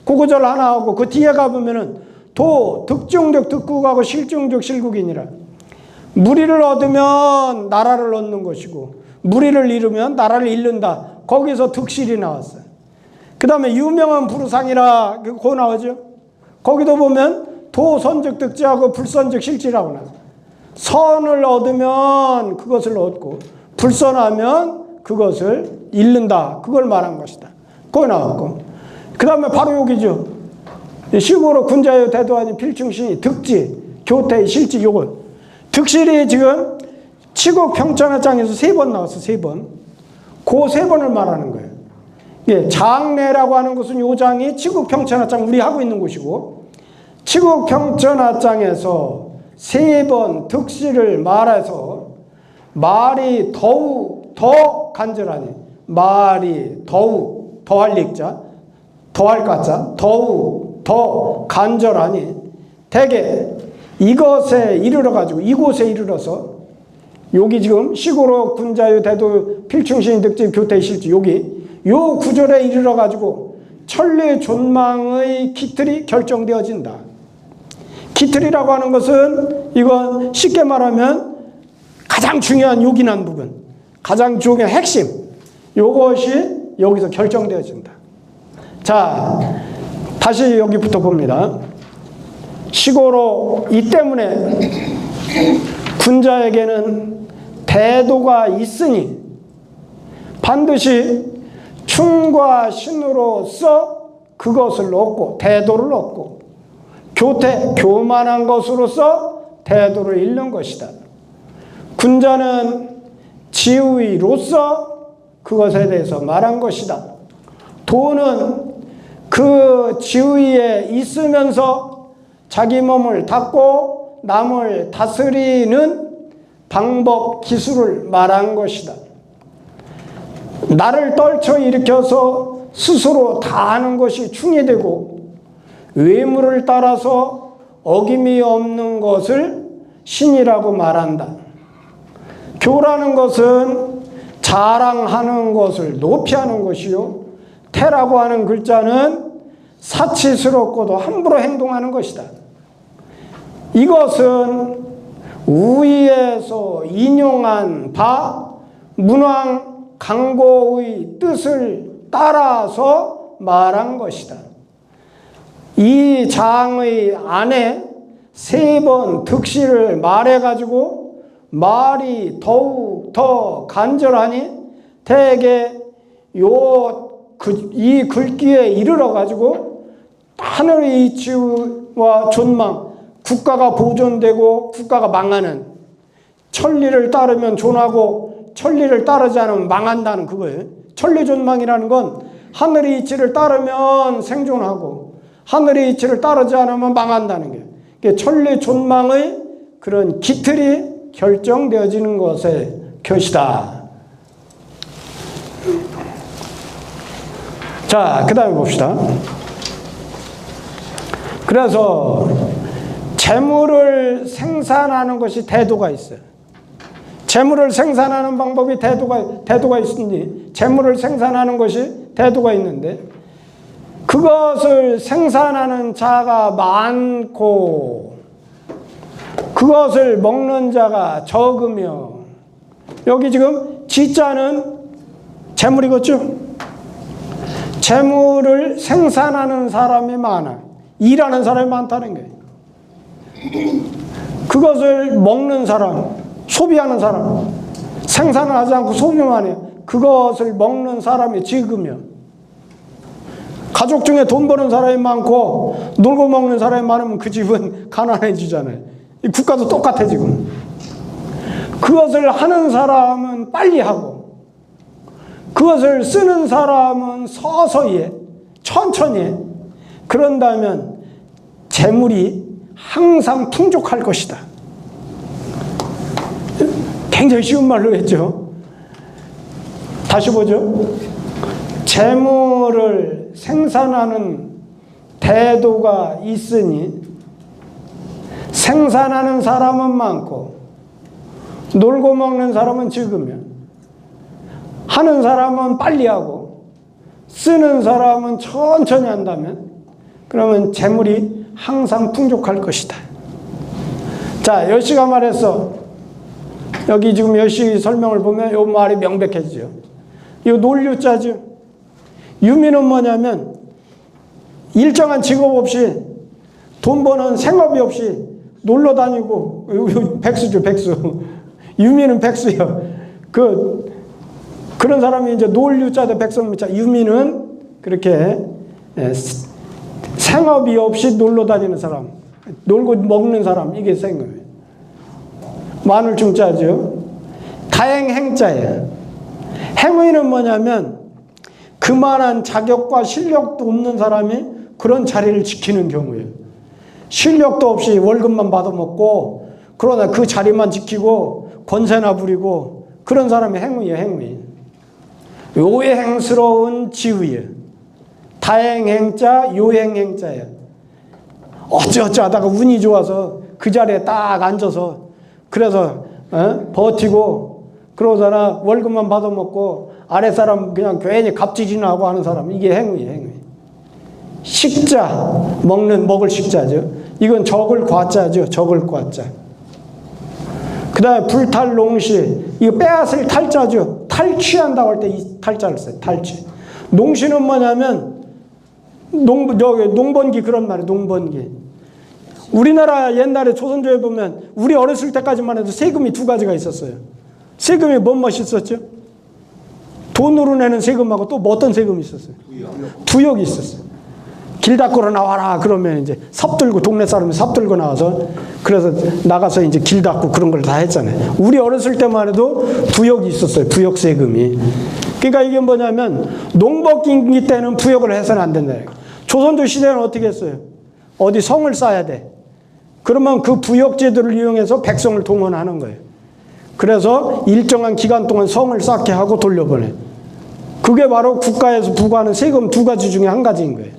그 구절 하나 하고 그 뒤에 가보면은 도 득중득 득국하고 실중득 실국이니라. 무리를 얻으면 나라를 얻는 것이고 무리를 잃으면 나라를 잃는다. 거기서 득실이 나왔어요. 그 다음에 유명한 부르상이라 그거 나오죠. 거기도 보면 도선즉 득지하고 불선즉 실지라고 나와요. 선을 얻으면 그것을 얻고 불선하면 그것을 잃는다. 그걸 말한 것이다. 그거 나왔고 그 다음에 바로 여기죠. 시국으로 군자의 대도하니 필충신이 득지, 교태의 실지 요건. 득실이 지금 치국 평천하장에서 3번 나왔어. 3번. 그 3번을 말하는 거예요. 예, 장례라고 하는 것은 요 장이 치국 평천하장 우리 하고 있는 곳이고 치국 평천하장에서 3번 득실을 말해서 말이 더 간절하니 말이 더할 읽자 더할 가자 더 간절하니 대개 이곳에 이르러서 여기 지금 시고로 군자유 대도 필충신 득집 교태 실주 여기 요 구절에 이르러 가지고 천리 존망의 기틀이 결정되어진다. 기틀이라고 하는 것은 이건 쉽게 말하면 가장 중요한 요긴한 부분, 가장 중요한 핵심, 요것이 여기서 결정되어진다. 자, 다시 여기부터 봅니다. 시고로 이 때문에 군자에게는 대도가 있으니 반드시 충과 신으로서 그것을 얻고 대도를 얻고 교태, 교만한 것으로서 대도를 잃는 것이다. 군자는 지위로서 그것에 대해서 말한 것이다. 도는 그 지위에 있으면서 자기 몸을 닦고 남을 다스리는 방법, 기술을 말한 것이다. 나를 떨쳐 일으켜서 스스로 다 하는 것이 충이 되고 외물을 따라서 어김이 없는 것을 신이라고 말한다. 교라는 것은 자랑하는 것을 높이하는 것이요, 태라고 하는 글자는 사치스럽고도 함부로 행동하는 것이다. 이것은 우위에서 인용한 바 문왕 강고의 뜻을 따라서 말한 것이다. 이 장의 안에 3번 득실을 말해가지고 말이 더욱 더 간절하니 대개 이 글귀에 이르러가지고 하늘의 이치와 존망, 국가가 보존되고 국가가 망하는, 천리를 따르면 존하고 천리를 따르지 않으면 망한다는 그거예요. 천리존망이라는 건 하늘의 이치를 따르면 생존하고 하늘의 이치를 따르지 않으면 망한다는 거예요. 그러니까 천리존망의 그런 기틀이 결정되어지는 것의 것이다. 자, 그 다음에 봅시다. 그래서 재물을 생산하는 것이 대도가 있어요. 재물을 생산하는 방법이 대도가 있으니 재물을 생산하는 것이 대도가 있는데 그것을 생산하는 자가 많고 그것을 먹는 자가 적으며, 여기 지금 지자는 재물이겠죠? 재물을 생산하는 사람이 많아. 일하는 사람이 많다는 거예요. 그것을 먹는 사람, 소비하는 사람, 생산을 하지 않고 소비만 해요. 그것을 먹는 사람이 적으며, 가족 중에 돈 버는 사람이 많고 놀고 먹는 사람이 많으면 그 집은 가난해지잖아요. 이 국가도 똑같아 지금. 그것을 하는 사람은 빨리 하고 그것을 쓰는 사람은 서서히 해, 천천히 해. 그런다면 재물이 항상 풍족할 것이다. 굉장히 쉬운 말로 했죠. 다시 보죠. 재물을 생산하는 대도가 있으니 생산하는 사람은 많고 놀고 먹는 사람은 적으며 하는 사람은 빨리 하고 쓰는 사람은 천천히 한다면 그러면 재물이 항상 풍족할 것이다. 자, 여시가 말했어. 여기 지금 여시 설명을 보면 이 말이 명백해지죠. 이 논류자죠. 유미는 뭐냐면 일정한 직업 없이 돈 버는 생업이 없이 놀러 다니고, 백수죠, 백수. 유미는 백수예요. 그런 사람이 이제 논류자도 백성미자. 유미는 그렇게 생업이 없이 놀러 다니는 사람, 놀고 먹는 사람, 이게 생각이에요. 마늘중자죠. 다행행자예요. 행위는 뭐냐면 그만한 자격과 실력도 없는 사람이 그런 자리를 지키는 경우예요. 실력도 없이 월급만 받아먹고 그러나 그 자리만 지키고 권세나 부리고 그런 사람이 행위예요, 행위. 요행스러운 지위예요. 다행행자, 요행행자예요. 어찌어찌 하다가 운이 좋아서 그 자리에 딱 앉아서 그래서 버티고 그러잖아. 월급만 받아먹고 아랫사람 그냥 괜히 갑질이나 하고 하는 사람, 이게 행위예요. 행위. 식자, 먹을 식자죠. 이건 적을 과자죠. 적을 과자. 그 다음에 불탈농시, 이거 빼앗을 탈자죠. 탈취한다고 할 때 이 탈자를 써요. 탈취. 농시는 뭐냐면 농번기, 그런 말이에요. 농번기. 우리나라 옛날에 조선조에 보면 우리 어렸을 때까지만 해도 세금이 두 가지가 있었어요. 세금이 뭐뭐 있었죠? 돈으로 내는 세금하고 또 뭐 어떤 세금이 있었어요? 두역이 있었어요. 길 닦으러 나와라 그러면 이제 삽들고, 동네 사람이 삽들고 나와서, 그래서 나가서 이제 길 닦고 그런 걸 다 했잖아요. 우리 어렸을 때만 해도 부역이 있었어요. 부역 세금이. 그러니까 이게 뭐냐면 농번기 때는 부역을 해서는 안 된다. 조선조 시대는 어떻게 했어요? 어디 성을 쌓아야 돼. 그러면 그 부역 제도를 이용해서 백성을 동원하는 거예요. 그래서 일정한 기간 동안 성을 쌓게 하고 돌려보내. 그게 바로 국가에서 부과하는 세금 두 가지 중에 한 가지인 거예요.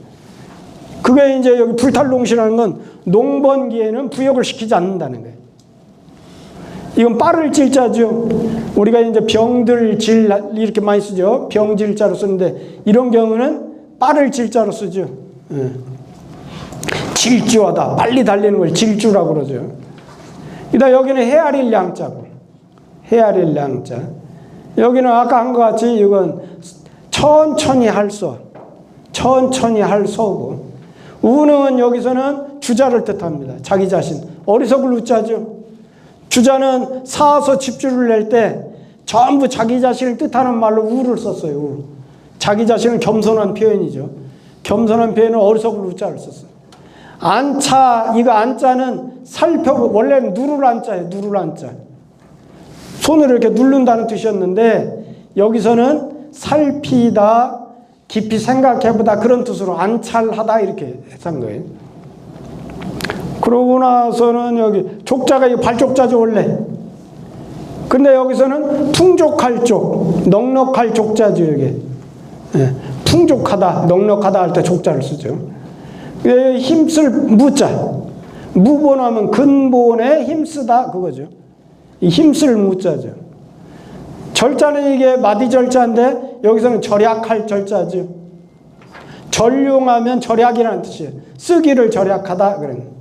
그게 이제 여기 불탈농시라는 건 농번기에는 부역을 시키지 않는다는 거예요. 이건 빠를 질자죠. 우리가 이제 병들 질 이렇게 많이 쓰죠. 병질자로 쓰는데 이런 경우는 빠를 질자로 쓰죠. 질주하다, 빨리 달리는 걸 질주라고 그러죠. 그다음 여기는 헤아릴 양자고, 헤아릴 양자. 여기는 아까 한 것 같이 이건 천천히 할 서, 천천히 할 서고, 우는 여기서는 주자를 뜻합니다. 자기 자신. 어리석을 우자죠. 주자는 사서 집주를 낼 때 전부 자기 자신을 뜻하는 말로 우를 썼어요. 우. 자기 자신은 겸손한 표현이죠. 겸손한 표현은 어리석을 우자를 썼어요. 안차, 이거 안자는 살펴보고, 원래는 누를 안자예요. 누를 안자. 손을 이렇게 누른다는 뜻이었는데 여기서는 살피다, 깊이 생각해보다, 그런 뜻으로 안찰하다 이렇게 해산 거예요. 그러고 나서는 여기 족자가 이 발족자죠 원래. 근데 여기서는 풍족할 족, 넉넉할 족자죠 이게. 풍족하다, 넉넉하다 할 때 족자를 쓰죠. 힘쓸 무자, 무본하면 근본에 힘쓰다 그거죠. 이 힘쓸 무자죠. 절자는 이게 마디 절자인데 여기서는 절약할 절자죠. 절용하면 절약이라는 뜻이에요. 쓰기를 절약하다 그런.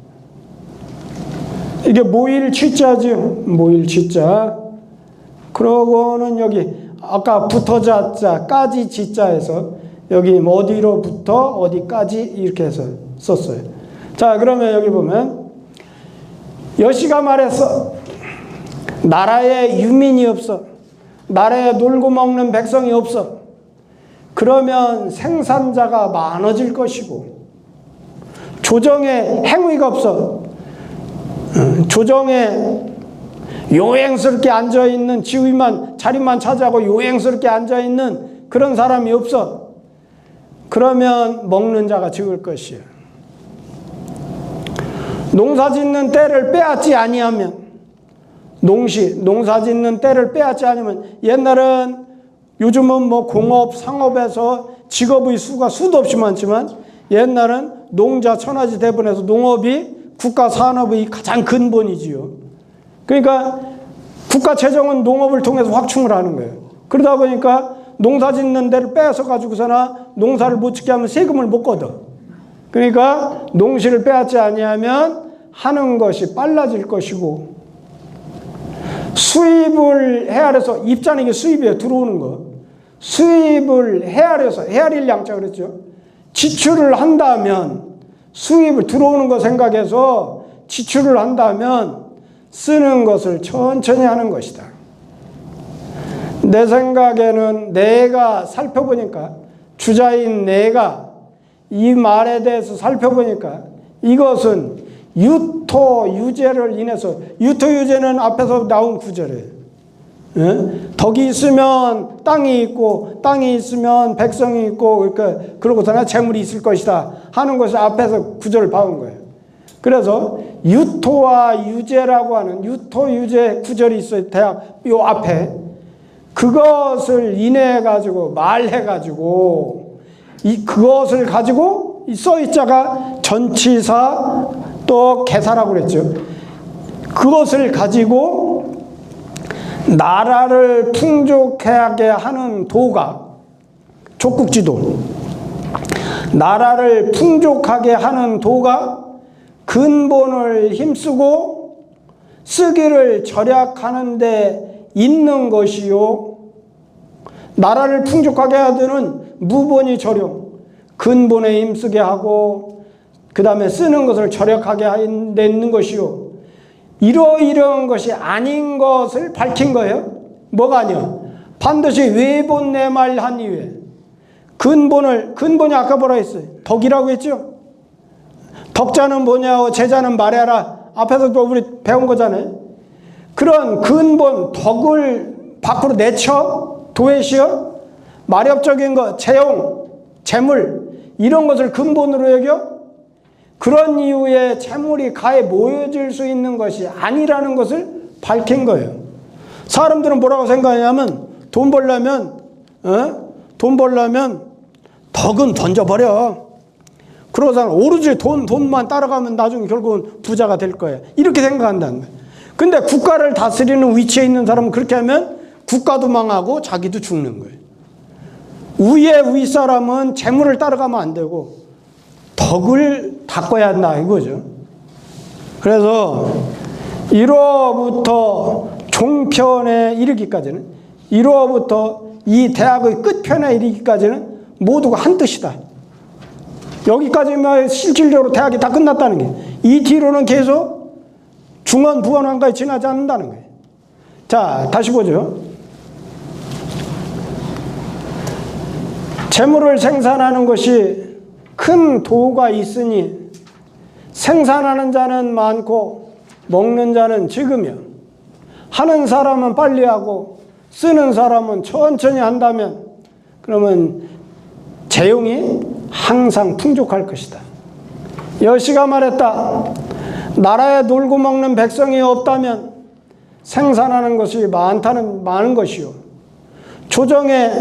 이게 모일 취자죠. 모일 취자. 그러고는 여기 아까 붙어자자 까지 지자에서 여기 어디로부터 어디까지 이렇게 해서 썼어요. 자, 그러면 여기 보면 여시가 말했어. 나라에 유민이 없어. 나라에 놀고 먹는 백성이 없어. 그러면 생산자가 많아질 것이고, 조정에 행위가 없어. 조정에 요행스럽게 앉아있는, 지위만 자리만 차지하고 요행스럽게 앉아있는 그런 사람이 없어. 그러면 먹는 자가 적을 것이야. 농사 짓는 때를 빼앗지 아니하면, 농사 짓는 때를 빼앗지 않으면, 옛날은, 요즘은 뭐 공업, 상업에서 직업의 수가 수도 없이 많지만 옛날은 농자 천하지 대본에서 농업이 국가 산업의 가장 근본이지요. 그러니까 국가 재정은 농업을 통해서 확충을 하는 거예요. 그러다 보니까 농사 짓는 데를 빼앗아 가지고서나 농사를 못 짓게 하면 세금을 못 걷어. 그러니까 농시를 빼앗지 아니하면 하는 것이 빨라질 것이고, 수입을 헤아려서, 입자는 이게 수입이에요. 들어오는 거. 수입을 헤아려서, 헤아릴 양자 그랬죠. 지출을 한다면, 수입을 들어오는 거 생각해서 지출을 한다면 쓰는 것을 천천히 하는 것이다. 내 생각에는 내가 살펴보니까, 주자인 내가 이 말에 대해서 살펴보니까 이것은 유토유재를 인해서, 유토유재는 앞에서 나온 구절이에요. 덕이 있으면 땅이 있고, 땅이 있으면 백성이 있고, 그러니까 그러고서나 재물이 있을 것이다 하는 것을 앞에서 구절을 박은 거예요. 그래서 유토와 유재라고 하는 유토유재 구절이 있어요. 대학 요 앞에. 그것을 인해 가지고, 말해 가지고, 그것을 가지고 이 써있자가 전치사 또 개사라고 그랬죠. 그것을 가지고 나라를 풍족하게 하는 도가 족국지도, 나라를 풍족하게 하는 도가 근본을 힘쓰고 쓰기를 절약하는 데 있는 것이요. 나라를 풍족하게 하는 무본이 절용, 근본에 힘쓰게 하고 그 다음에 쓰는 것을 절약하게 하는 데 있는 것이요. 이러이러한 것이 아닌 것을 밝힌 거예요. 뭐가 아니야? 반드시 외본내말한 이후에 근본이 아까 뭐라 했어요? 덕이라고 했죠? 덕자는 뭐냐고 제자는 말해라. 앞에서도 우리 배운 거잖아요. 그런 근본 덕을 밖으로 내쳐 도외시어 마렵적인 것, 재용, 재물 이런 것을 근본으로 여겨 그런 이유에 재물이 가에 모여질 수 있는 것이 아니라는 것을 밝힌 거예요. 사람들은 뭐라고 생각하냐면 돈 벌려면 덕은 던져버려. 그러다가 오로지 돈만 따라가면 나중에 결국은 부자가 될 거예요. 이렇게 생각한다는 거예요. 근데 국가를 다스리는 위치에 있는 사람은 그렇게 하면 국가도 망하고 자기도 죽는 거예요. 위에 윗사람은 재물을 따라가면 안 되고 덕을 닦아야 한다 이거죠. 그래서 1호부터 종편에 이르기까지는 1호부터 이 대학의 끝편에 이르기까지는 모두가 한 뜻이다. 여기까지만 실질적으로 대학이 다 끝났다는 게 이 뒤로는 계속 중원 부원왕까지 지나지 않는다는 거예요. 자, 다시 보죠. 재물을 생산하는 것이 큰 도가 있으니 생산하는 자는 많고 먹는 자는 적으며 하는 사람은 빨리 하고 쓰는 사람은 천천히 한다면 그러면 재용이 항상 풍족할 것이다. 여시가 말했다. 나라에 놀고 먹는 백성이 없다면 생산하는 것이 많은 것이요. 조정에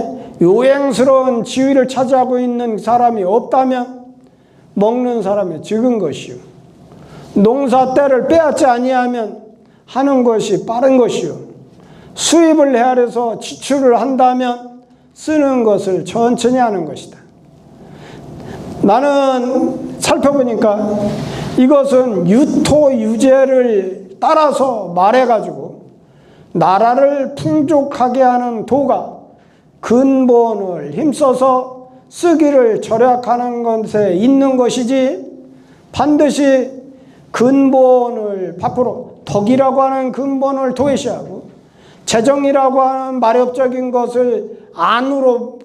요행스러운 지위를 차지하고 있는 사람이 없다면 먹는 사람이 적은 것이요. 농사 때를 빼앗지 아니하면 하는 것이 빠른 것이요. 수입을 헤아려서 지출을 한다면 쓰는 것을 천천히 하는 것이다. 나는 살펴보니까 이것은 유토유재를 따라서 말해가지고 나라를 풍족하게 하는 도가 근본을 힘써서 쓰기를 절약하는 것에 있는 것이지 반드시 근본을 밖으로 덕이라고 하는 근본을 도외시하고 재정이라고 하는 마렵적인 것을 안으로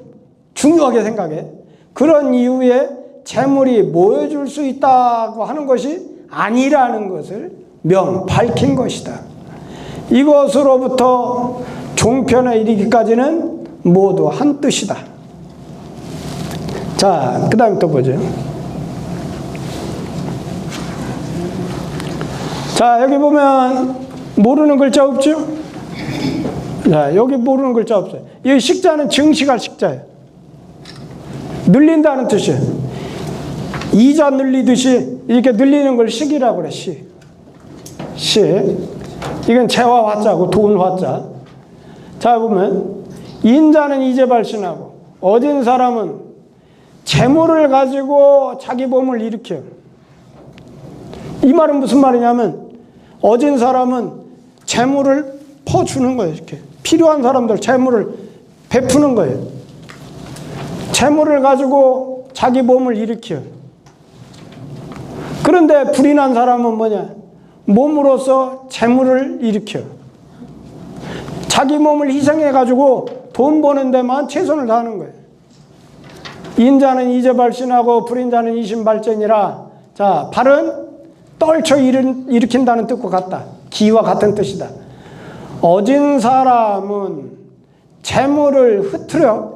중요하게 생각해. 그런 이유에 재물이 모여줄 수 있다고 하는 것이 아니라는 것을 밝힌 것이다. 이것으로부터 종편에 이르기까지는 모두 한 뜻이다. 자, 그 다음에 또 보죠. 자, 여기 보면 모르는 글자 없죠? 자, 여기 모르는 글자 없어요. 이 식자는 증식할 식자예요. 늘린다는 뜻이에요. 이자 늘리듯이 이렇게 늘리는 걸 식이라고 그래. 식. 이건 재화 화자고 돈 화자. 자, 보면 인자는 이제 발신하고 어진 사람은 재물을 가지고 자기 몸을 일으켜. 이 말은 무슨 말이냐면 어진 사람은 재물을 퍼주는 거예요. 이렇게 필요한 사람들 재물을 베푸는 거예요. 재물을 가지고 자기 몸을 일으켜. 그런데 불이 난 사람은 뭐냐? 몸으로서 재물을 일으켜. 자기 몸을 희생해가지고 돈 버는 데만 최선을 다하는 거예요. 인자는 이제 발신하고 불인자는 이심발전이라. 자, 발은 떨쳐 일으킨다는 뜻과 같다. 기와 같은 뜻이다. 어진 사람은 재물을 흐트려,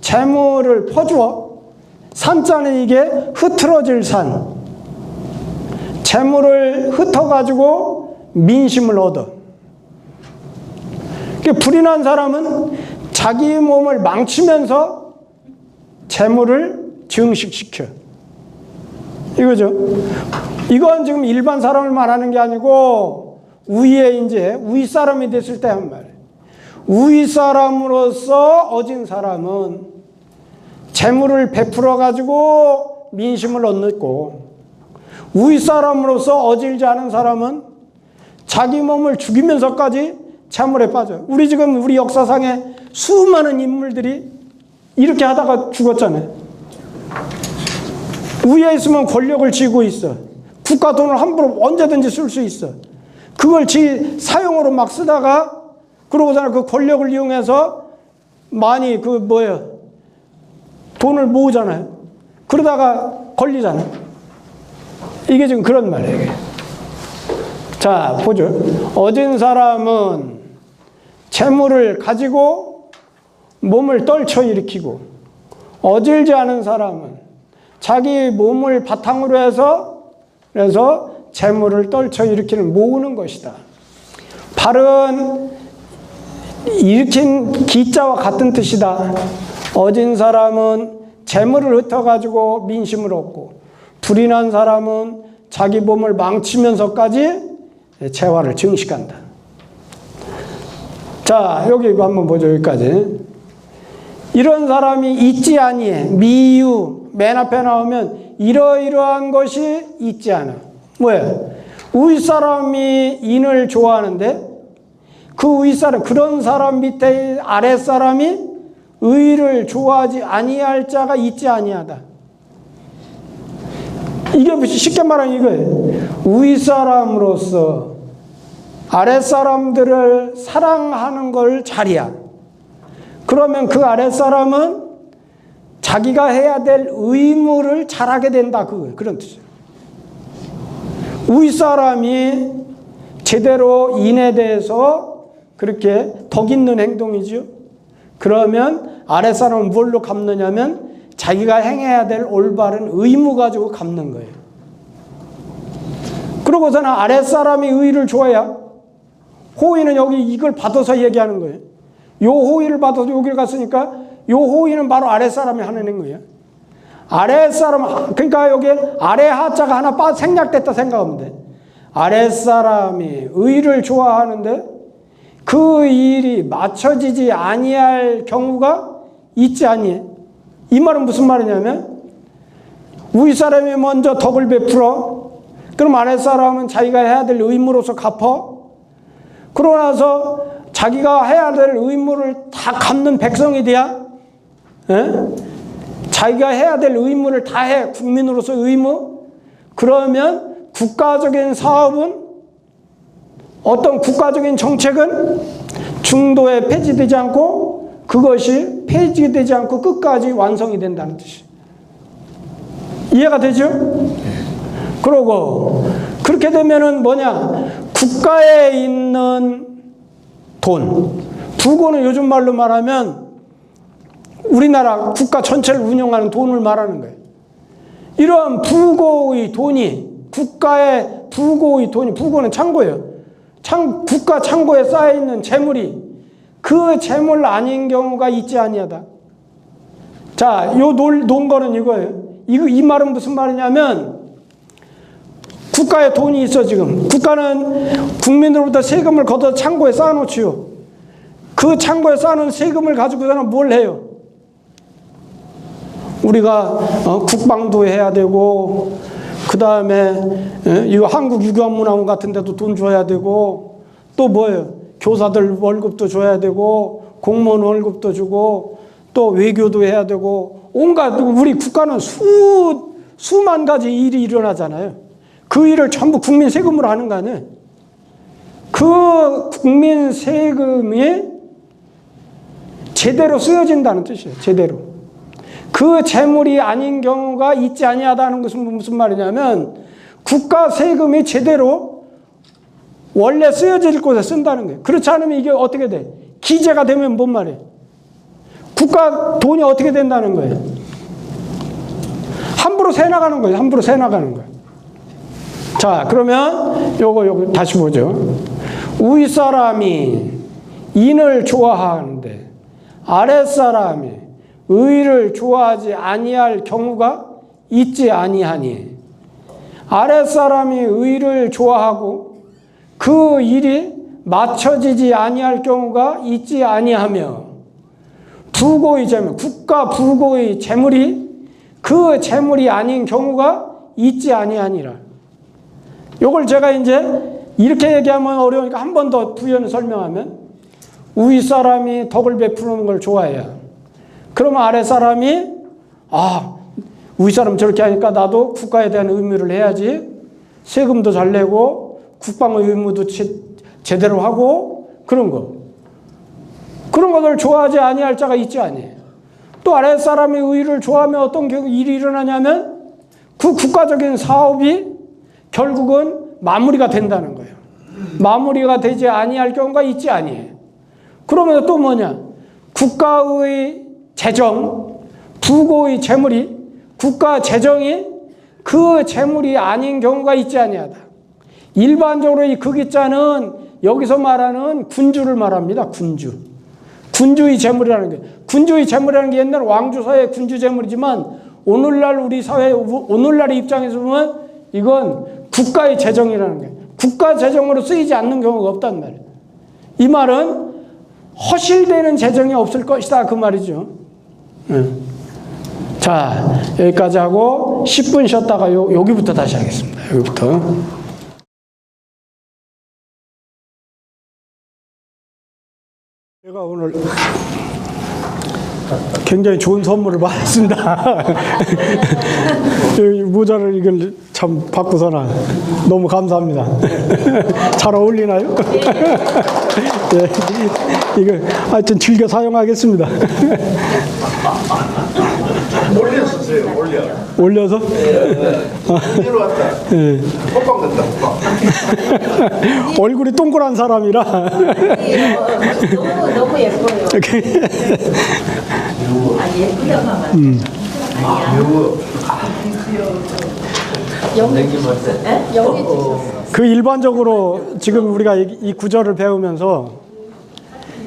재물을 퍼주어. 산자는 이게 흐트러질 산. 재물을 흩어가지고 민심을 얻어. 불이 난 사람은 자기 몸을 망치면서 재물을 증식시켜. 이거죠. 이건 지금 일반 사람을 말하는 게 아니고 위에 이제 윗사람이 됐을 때 한 말이에요. 위 사람으로서 어진 사람은 재물을 베풀어 가지고 민심을 얻고, 위 사람으로서 어질지 않은 사람은 자기 몸을 죽이면서까지 재물에 빠져요. 우리 지금 우리 역사상에 수많은 인물들이 이렇게 하다가 죽었잖아요. 위에 있으면 권력을 쥐고 있어. 국가 돈을 함부로 언제든지 쓸 수 있어. 그걸 지 사용으로 막 쓰다가 그러고서는 그 권력을 이용해서 많이 돈을 모으잖아요. 그러다가 걸리잖아요. 이게 지금 그런 말이에요. 자, 보죠. 어진 사람은 재물을 가지고 몸을 떨쳐 일으키고, 어질지 않은 사람은 자기 몸을 바탕으로 해서 그래서 재물을 떨쳐 일으키는 모으는 것이다. 발은 일으킨 기자와 같은 뜻이다. 어진 사람은 재물을 흩어가지고 민심을 얻고, 불이 난 사람은 자기 몸을 망치면서까지 재화를 증식한다. 자, 여기 한번 보죠. 여기까지. 이런 사람이 있지 아니해. 미유, 맨 앞에 나오면 이러이러한 것이 있지 않아. 뭐예요? 윗사람이 인을 좋아하는데 그 윗사람, 그런 사람 밑에 아랫사람이 의를 좋아하지 아니할 자가 있지 아니하다. 이게 쉽게 말하면 이거예요. 윗사람으로서 아랫사람들을 사랑하는 걸 잘이야. 그러면 그 아랫사람은 자기가 해야 될 의무를 잘하게 된다. 그런 뜻이에요. 윗사람이 제대로 인에 대해서 그렇게 덕 있는 행동이죠. 그러면 아랫사람은 뭘로 갚느냐면 자기가 행해야 될 올바른 의무 가지고 갚는 거예요. 그러고서는 아랫사람이 의를 줘야, 호의는 여기 이걸 받아서 얘기하는 거예요. 요 호의를 받아서 여기를 갔으니까 요 호의는 바로 아랫사람이 하는 거예요. 아랫사람, 그러니까 여기 아래 하자가 하나 생략됐다 생각하면 돼. 아랫사람이 의를 좋아하는데 그 일이 맞춰지지 아니할 경우가 있지 아니해. 이 말은 무슨 말이냐면, 윗사람이 먼저 덕을 베풀어. 그럼 아랫사람은 자기가 해야 될 의무로서 갚어. 그러고 나서 자기가 해야 될 의무를 다 갚는 백성이 돼야, 자기가 해야 될 의무를 다 해. 국민으로서 의무. 그러면 국가적인 사업은, 어떤 국가적인 정책은 중도에 폐지되지 않고 그것이 폐지되지 않고 끝까지 완성이 된다는 뜻이에요. 이해가 되죠? 그러고 그렇게 되면은 뭐냐? 국가에 있는 돈, 부고는 요즘 말로 말하면 우리나라 국가 전체를 운영하는 돈을 말하는 거예요. 이러한 부고의 돈이, 국가의 부고의 돈이, 부고는 창고예요. 국가 창고에 쌓여있는 재물이 그 재물 아닌 경우가 있지 아니하다. 자, 요 논 거는 이거예요. 이 말은 무슨 말이냐면, 국가에 돈이 있어. 지금 국가는 국민으로부터 세금을 걷어 창고에 쌓아놓지요. 그 창고에 쌓아놓은 세금을 가지고서는 뭘 해요? 우리가 국방도 해야 되고, 그 다음에 이거 한국유관문화원 같은 데도 돈 줘야 되고, 또 뭐예요? 교사들 월급도 줘야 되고, 공무원 월급도 주고, 또 외교도 해야 되고, 온갖, 우리 국가는 수만 가지 일이 일어나잖아요. 그 일을 전부 국민 세금으로 하는 거 아니에요? 그 국민 세금이 제대로 쓰여진다는 뜻이에요. 제대로. 그 재물이 아닌 경우가 있지 아니하다는 것은 무슨 말이냐면, 국가 세금이 제대로 원래 쓰여질 곳에 쓴다는 거예요. 그렇지 않으면 이게 어떻게 돼? 기재가 되면 뭔 말이에요? 국가 돈이 어떻게 된다는 거예요? 함부로 새 나가는 거예요. 함부로 새 나가는 거예요. 자, 그러면 요거 다시 보죠. 윗사람이 인을 좋아하는데 아랫사람이 의를 좋아하지 아니할 경우가 있지 아니하니, 아랫사람이 의를 좋아하고 그 일이 맞춰지지 아니할 경우가 있지 아니하며 부고의 재물, 국가 부고의 재물이 그 재물이 아닌 경우가 있지 아니하니라. 요걸 제가 이제 이렇게 얘기하면 어려우니까 한 번 더 부연을 설명하면, 위 사람이 덕을 베푸는 걸 좋아해요. 그러면 아래 사람이 위 사람 저렇게 하니까 나도 국가에 대한 의무를 해야지, 세금도 잘 내고 국방의 의무도 제대로 하고, 그런 것을 좋아하지 아니할 자가 있지 아니에요. 또 아래 사람이 의를 좋아하면 어떤 경우 일이 일어나냐면 그 국가적인 사업이 결국은 마무리가 된다는 거예요. 마무리가 되지 아니할 경우가 있지 아니에요. 그러면 또 뭐냐? 국가의 재정, 부고의 재물이, 국가 재정이 그 재물이 아닌 경우가 있지 아니하다. 일반적으로 이 극이자는 여기서 말하는 군주를 말합니다. 군주의 재물이라는 게. 군주의 재물이라는 게 옛날 왕조 사회의 군주 재물이지만 오늘날 우리 사회, 오늘날의 입장에서 보면 이건 국가의 재정이라는 거예요. 국가 재정으로 쓰이지 않는 경우가 없단 말이에요. 이 말은 허실되는 재정이 없을 것이다, 그 말이죠. 자, 여기까지 하고 10분 쉬었다가 여기부터 다시 하겠습니다. 여기부터. 제가 오늘 굉장히 좋은 선물을 받았습니다. 모자를 이걸 참 받고서나 너무 감사합니다. 잘 어울리나요? 예, 이거 하여튼 즐겨 사용하겠습니다. 올려서 써요, 올려서? 올려 왔다. 예. 호빵 된다, 호빵. 얼굴이 동그란 사람이라. 너무 예뻐요. 예쁘다만. 영이 그 일반적으로 지금 우리가 이 구절을 배우면서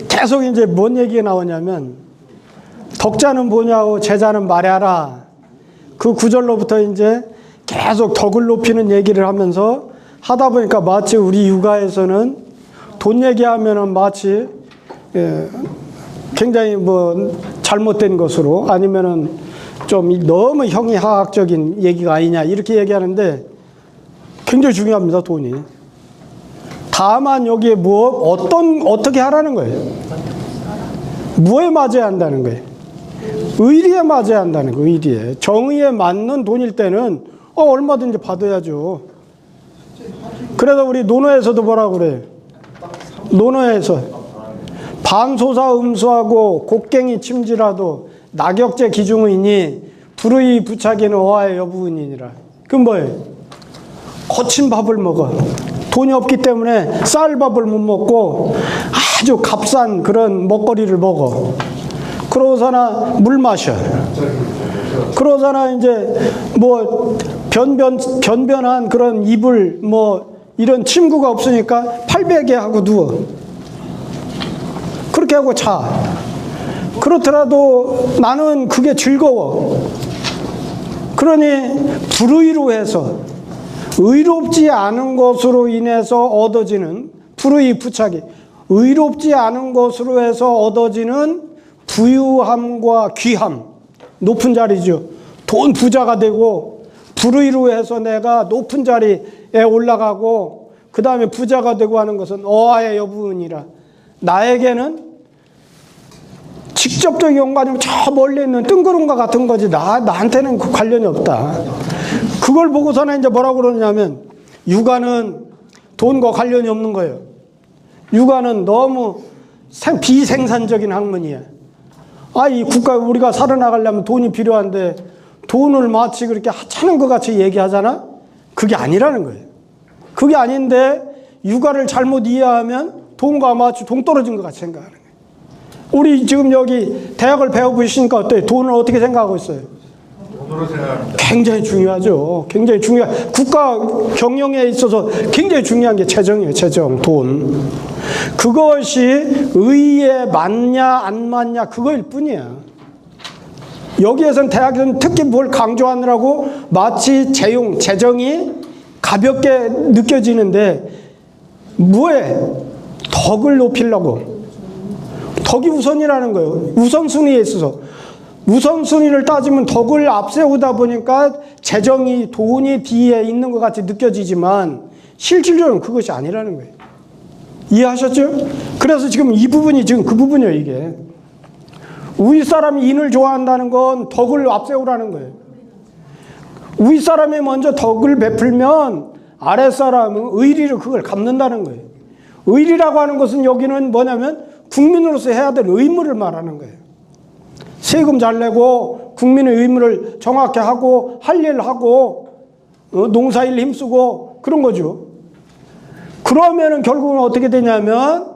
계속 이제 뭔 얘기가 나오냐면, 덕자는 뭐냐고 제자는 말하라. 그 구절로부터 이제 계속 덕을 높이는 얘기를 하면서 하다 보니까 마치 우리 육아에서는 돈 얘기하면은 마치 굉장히 뭐 잘못된 것으로, 아니면은 좀 너무 형이하학적인 얘기가 아니냐 이렇게 얘기하는데, 굉장히 중요합니다, 돈이. 다만 여기에 어떻게 하라는 거예요. 뭐에 맞아야 한다는 거예요. 의리에 맞아야 한다는 거예요. 의리에. 정의에 맞는 돈일 때는 얼마든지 받아야죠. 그래서 우리 논어에서도 뭐라고 그래요? 논어에서 반소사 음수하고 곡괭이 침지라도 낙역제 기중의니 불의 부착에는 어하의 여부은이니라. 그건 뭐예요? 거친 밥을 먹어. 돈이 없기 때문에 쌀밥을 못 먹고 아주 값싼 그런 먹거리를 먹어. 그러고서나 물 마셔. 그러잖아. 이제 뭐 변변한 그런 이불 뭐 이런 침구가 없으니까 팔베개 하고 누워. 그렇게 하고 자. 그렇더라도 나는 그게 즐거워. 그러니 불의로 해서, 의롭지 않은 것으로 인해서 얻어지는 불의 부착이, 의롭지 않은 것으로 해서 얻어지는 부유함과 귀함, 높은 자리죠. 돈 부자가 되고 불의로 해서 내가 높은 자리에 올라가고 그 다음에 부자가 되고 하는 것은 어하의 여부은이라. 나에게는 직접적인 연관이면 저 멀리 있는 뜬구름과 같은 거지 나한테는 그 관련이 없다. 그걸 보고서는 이제 뭐라고 그러냐면, 육아는 돈과 관련이 없는 거예요. 육아는 너무 비생산적인 학문이야. 이 국가 우리가 살아나가려면 돈이 필요한데 돈을 마치 그렇게 하찮은 것 같이 얘기하잖아? 그게 아니라는 거예요. 그게 아닌데 육아를 잘못 이해하면 돈과 마치 동떨어진 것 같이 생각하는 거예요. 우리 지금 여기 대학을 배워보시니까 어때요? 돈을 어떻게 생각하고 있어요? 돈으로 생각합니다. 굉장히 중요하죠. 굉장히 국가 경영에 있어서 굉장히 중요한 게 재정이에요. 재정, 돈. 그것이 의에 맞냐 안 맞냐 그거일 뿐이야. 여기에서는 대학에서는 특히 뭘 강조하느라고 마치 재정이 가볍게 느껴지는데, 뭐에 덕을 높이려고. 덕이 우선이라는 거예요. 우선순위에 있어서. 우선순위를 따지면 덕을 앞세우다 보니까 재정이 돈이 뒤에 있는 것 같이 느껴지지만 실질적으로 그것이 아니라는 거예요. 이해하셨죠? 그래서 지금 이 부분이 지금 그 부분이에요, 이게. 윗사람이 인을 좋아한다는 건 덕을 앞세우라는 거예요. 윗사람이 먼저 덕을 베풀면 아랫사람은 의리로 그걸 갚는다는 거예요. 의리라고 하는 것은 여기는 뭐냐면 국민으로서 해야 될 의무를 말하는 거예요. 세금 잘 내고 국민의 의무를 정확히 하고 할 일 하고 농사일 힘쓰고 그런 거죠. 그러면은 결국은 어떻게 되냐면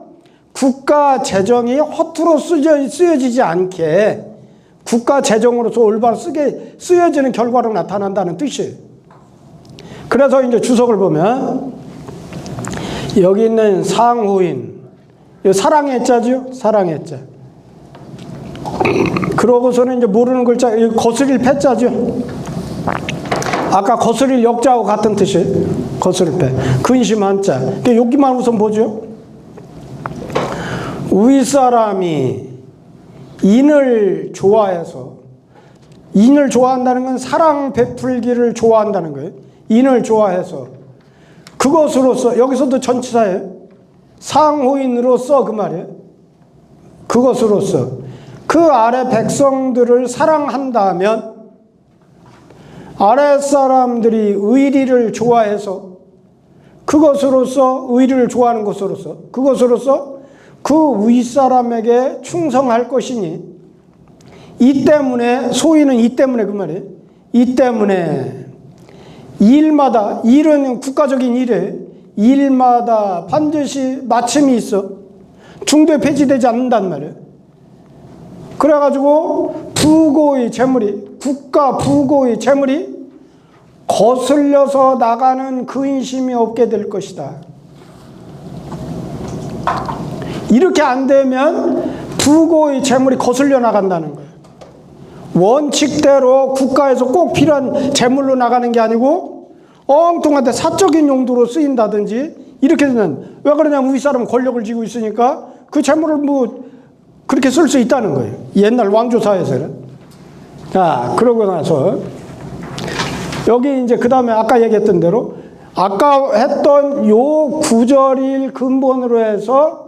국가 재정이 허투루 쓰여지지 않게 국가 재정으로서 올바로 쓰여지는 결과로 나타난다는 뜻이에요. 그래서 이제 주석을 보면 여기 있는 상호인, 사랑의 자죠? 사랑의 자. 그러고서는 이제 모르는 글자, 거스릴 패자죠. 아까 거스릴 역자하고 같은 뜻이에요. 거스릴 패. 근심한 자. 여기만 우선 보죠. 윗사람이 인을 좋아해서, 인을 좋아한다는 건 사랑 베풀기를 좋아한다는 거예요. 인을 좋아해서 그것으로서, 여기서도 전치사예요. 상호인으로서 그 말이에요. 그것으로서 그 아래 백성들을 사랑한다면 아랫사람들이 의리를 좋아해서 그것으로서, 의리를 좋아하는 것으로서, 그것으로서 그 윗사람에게 충성할 것이니, 이 때문에, 소위는 이 때문에 그 말이에요. 이 때문에 일마다, 일은 국가적인 일이에요. 일마다 반드시 마침이 있어. 중도에 폐지되지 않는단 말이에요. 그래가지고 부고의 재물이, 국가 부고의 재물이 거슬려서 나가는 근심이 없게 될 것이다. 이렇게 안 되면 부고의 재물이 거슬려 나간다는 거예요. 원칙대로 국가에서 꼭 필요한 재물로 나가는 게 아니고 엉뚱한데 사적인 용도로 쓰인다든지 이렇게 되면, 왜 그러냐면 윗사람은 권력을 쥐고 있으니까 그 재물을 뭐 그렇게 쓸 수 있다는 거예요. 옛날 왕조사에서는. 자, 그러고 나서 여기 이제 그 다음에 아까 얘기했던 대로 아까 했던 요 구절일 근본으로 해서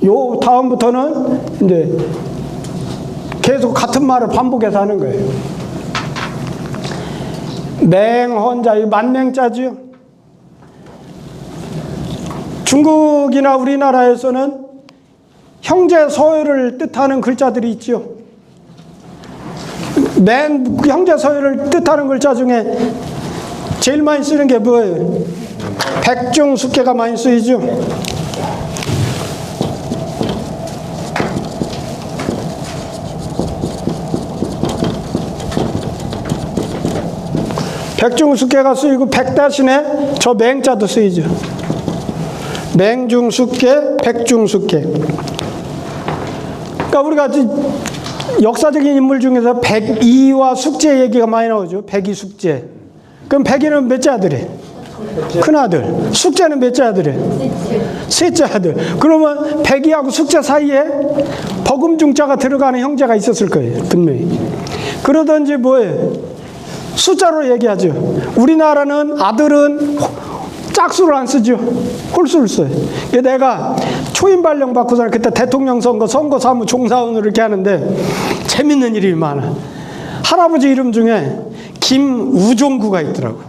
요 다음부터는 이제 계속 같은 말을 반복해서 하는 거예요. 맹헌자, 이 만맹자지요. 중국이나 우리나라에서는 형제 서열을 뜻하는 글자들이 있죠. 형제 서열을 뜻하는 글자 중에 제일 많이 쓰는 게 뭐예요? 백중숙계가 많이 쓰이죠. 백중숙계가 쓰이고 백 대신에 저 맹자도 쓰이죠. 맹중숙계, 백중숙계. 그러니까 우리가 역사적인 인물 중에서 백이와 숙제 얘기가 많이 나오죠. 백이 숙제. 그럼 백이는 몇째 아들이? 큰아들. 숙제는 몇째 아들이? 셋째 아들. 그러면 백이하고 숙제 사이에 버금중자가 들어가는 형제가 있었을 거예요. 분명히. 그러든지 뭐예요? 숫자로 얘기하죠. 우리나라는 아들은 짝수를 안 쓰죠. 홀수를 써요. 내가 초임 발령 받고서 그때 대통령 선거, 선거사무 종사원으로 이렇게 하는데 재밌는 일이 많아. 할아버지 이름 중에 김우종구가 있더라고.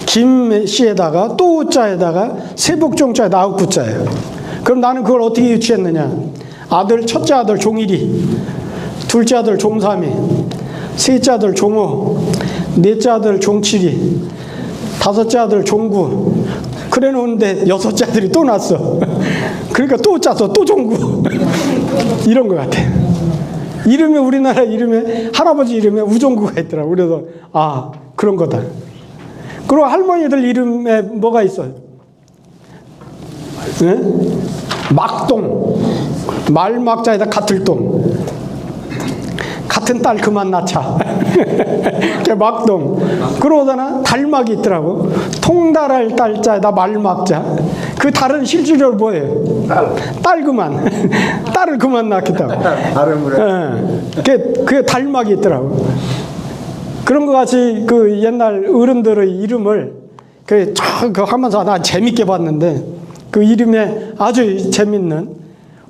김씨에다가 또 우자에다가 세복종자에 아홉구자예요. 그럼 나는 그걸 어떻게 유치했느냐. 아들, 첫째 아들 종일이, 둘째 아들 종삼이, 셋째 아들 종오, 넷째 아들 종칠이, 다섯째 아들 종구. 그래 놓은데 여섯째 아들이 또 났어. 그러니까 또 짜서 또 종구. 이런 것 같아. 이름에, 우리나라 이름에, 할아버지 이름에 우종구가 있더라고. 그래서 아, 그런 거다. 그리고 할머니들 이름에 뭐가 있어요? 네? 막동. 말막자에다 같을동. 같은 딸 그만 낳자. 막동. 그러다가 달막이 있더라고. 통달할 딸자에다 말막자. 그 달은 실질적으로 뭐예요? 딸 그만. 딸을 그만 낳겠다고. 발음을 해. 그게 달막이 있더라고. 그런 것 같이 그 옛날 어른들의 이름을 그 하면서 나 재밌게 봤는데 그 이름에 아주 재밌는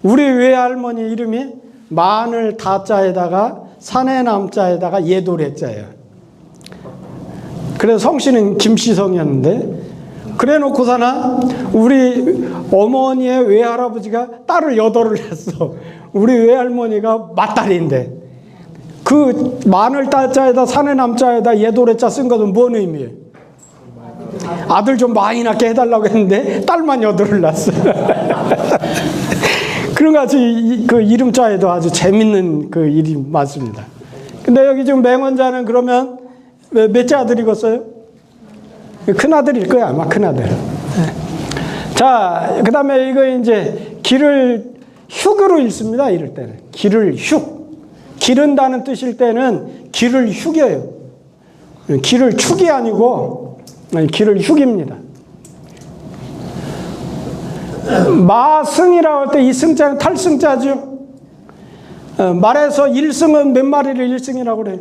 우리 외할머니 이름이 마늘 다자에다가 산해남자에다가 예도래자예요. 그래서 성씨는 김씨성이었는데 그래 놓고서나 우리 어머니의 외할아버지가 딸을 8을 했어. 우리 외할머니가 맏딸인데 그 마늘 따자에다 산해남자에다 예도래자 쓴 것은 뭔 의미예요? 아들 좀 많이 낳게 해달라고 했는데 딸만 8을 낳았어. 그런 같이 그 이름자에도 아주 재밌는 그 일이 많습니다. 근데 여기 지금 맹원자는 그러면 몇째 아들이겠어요? 큰아들일 거야, 아마 큰아들. 자, 그 다음에 이거 이제 길을 흉으로 읽습니다, 이럴 때는. 길을 흉. 기른다는 뜻일 때는 길을 흉여요. 길을 축이 아니고 길을 흉입니다. 마승이라고 할 때 이 승자는 탈승자죠. 말에서 1승은 몇 마리를 1승이라고 그래요?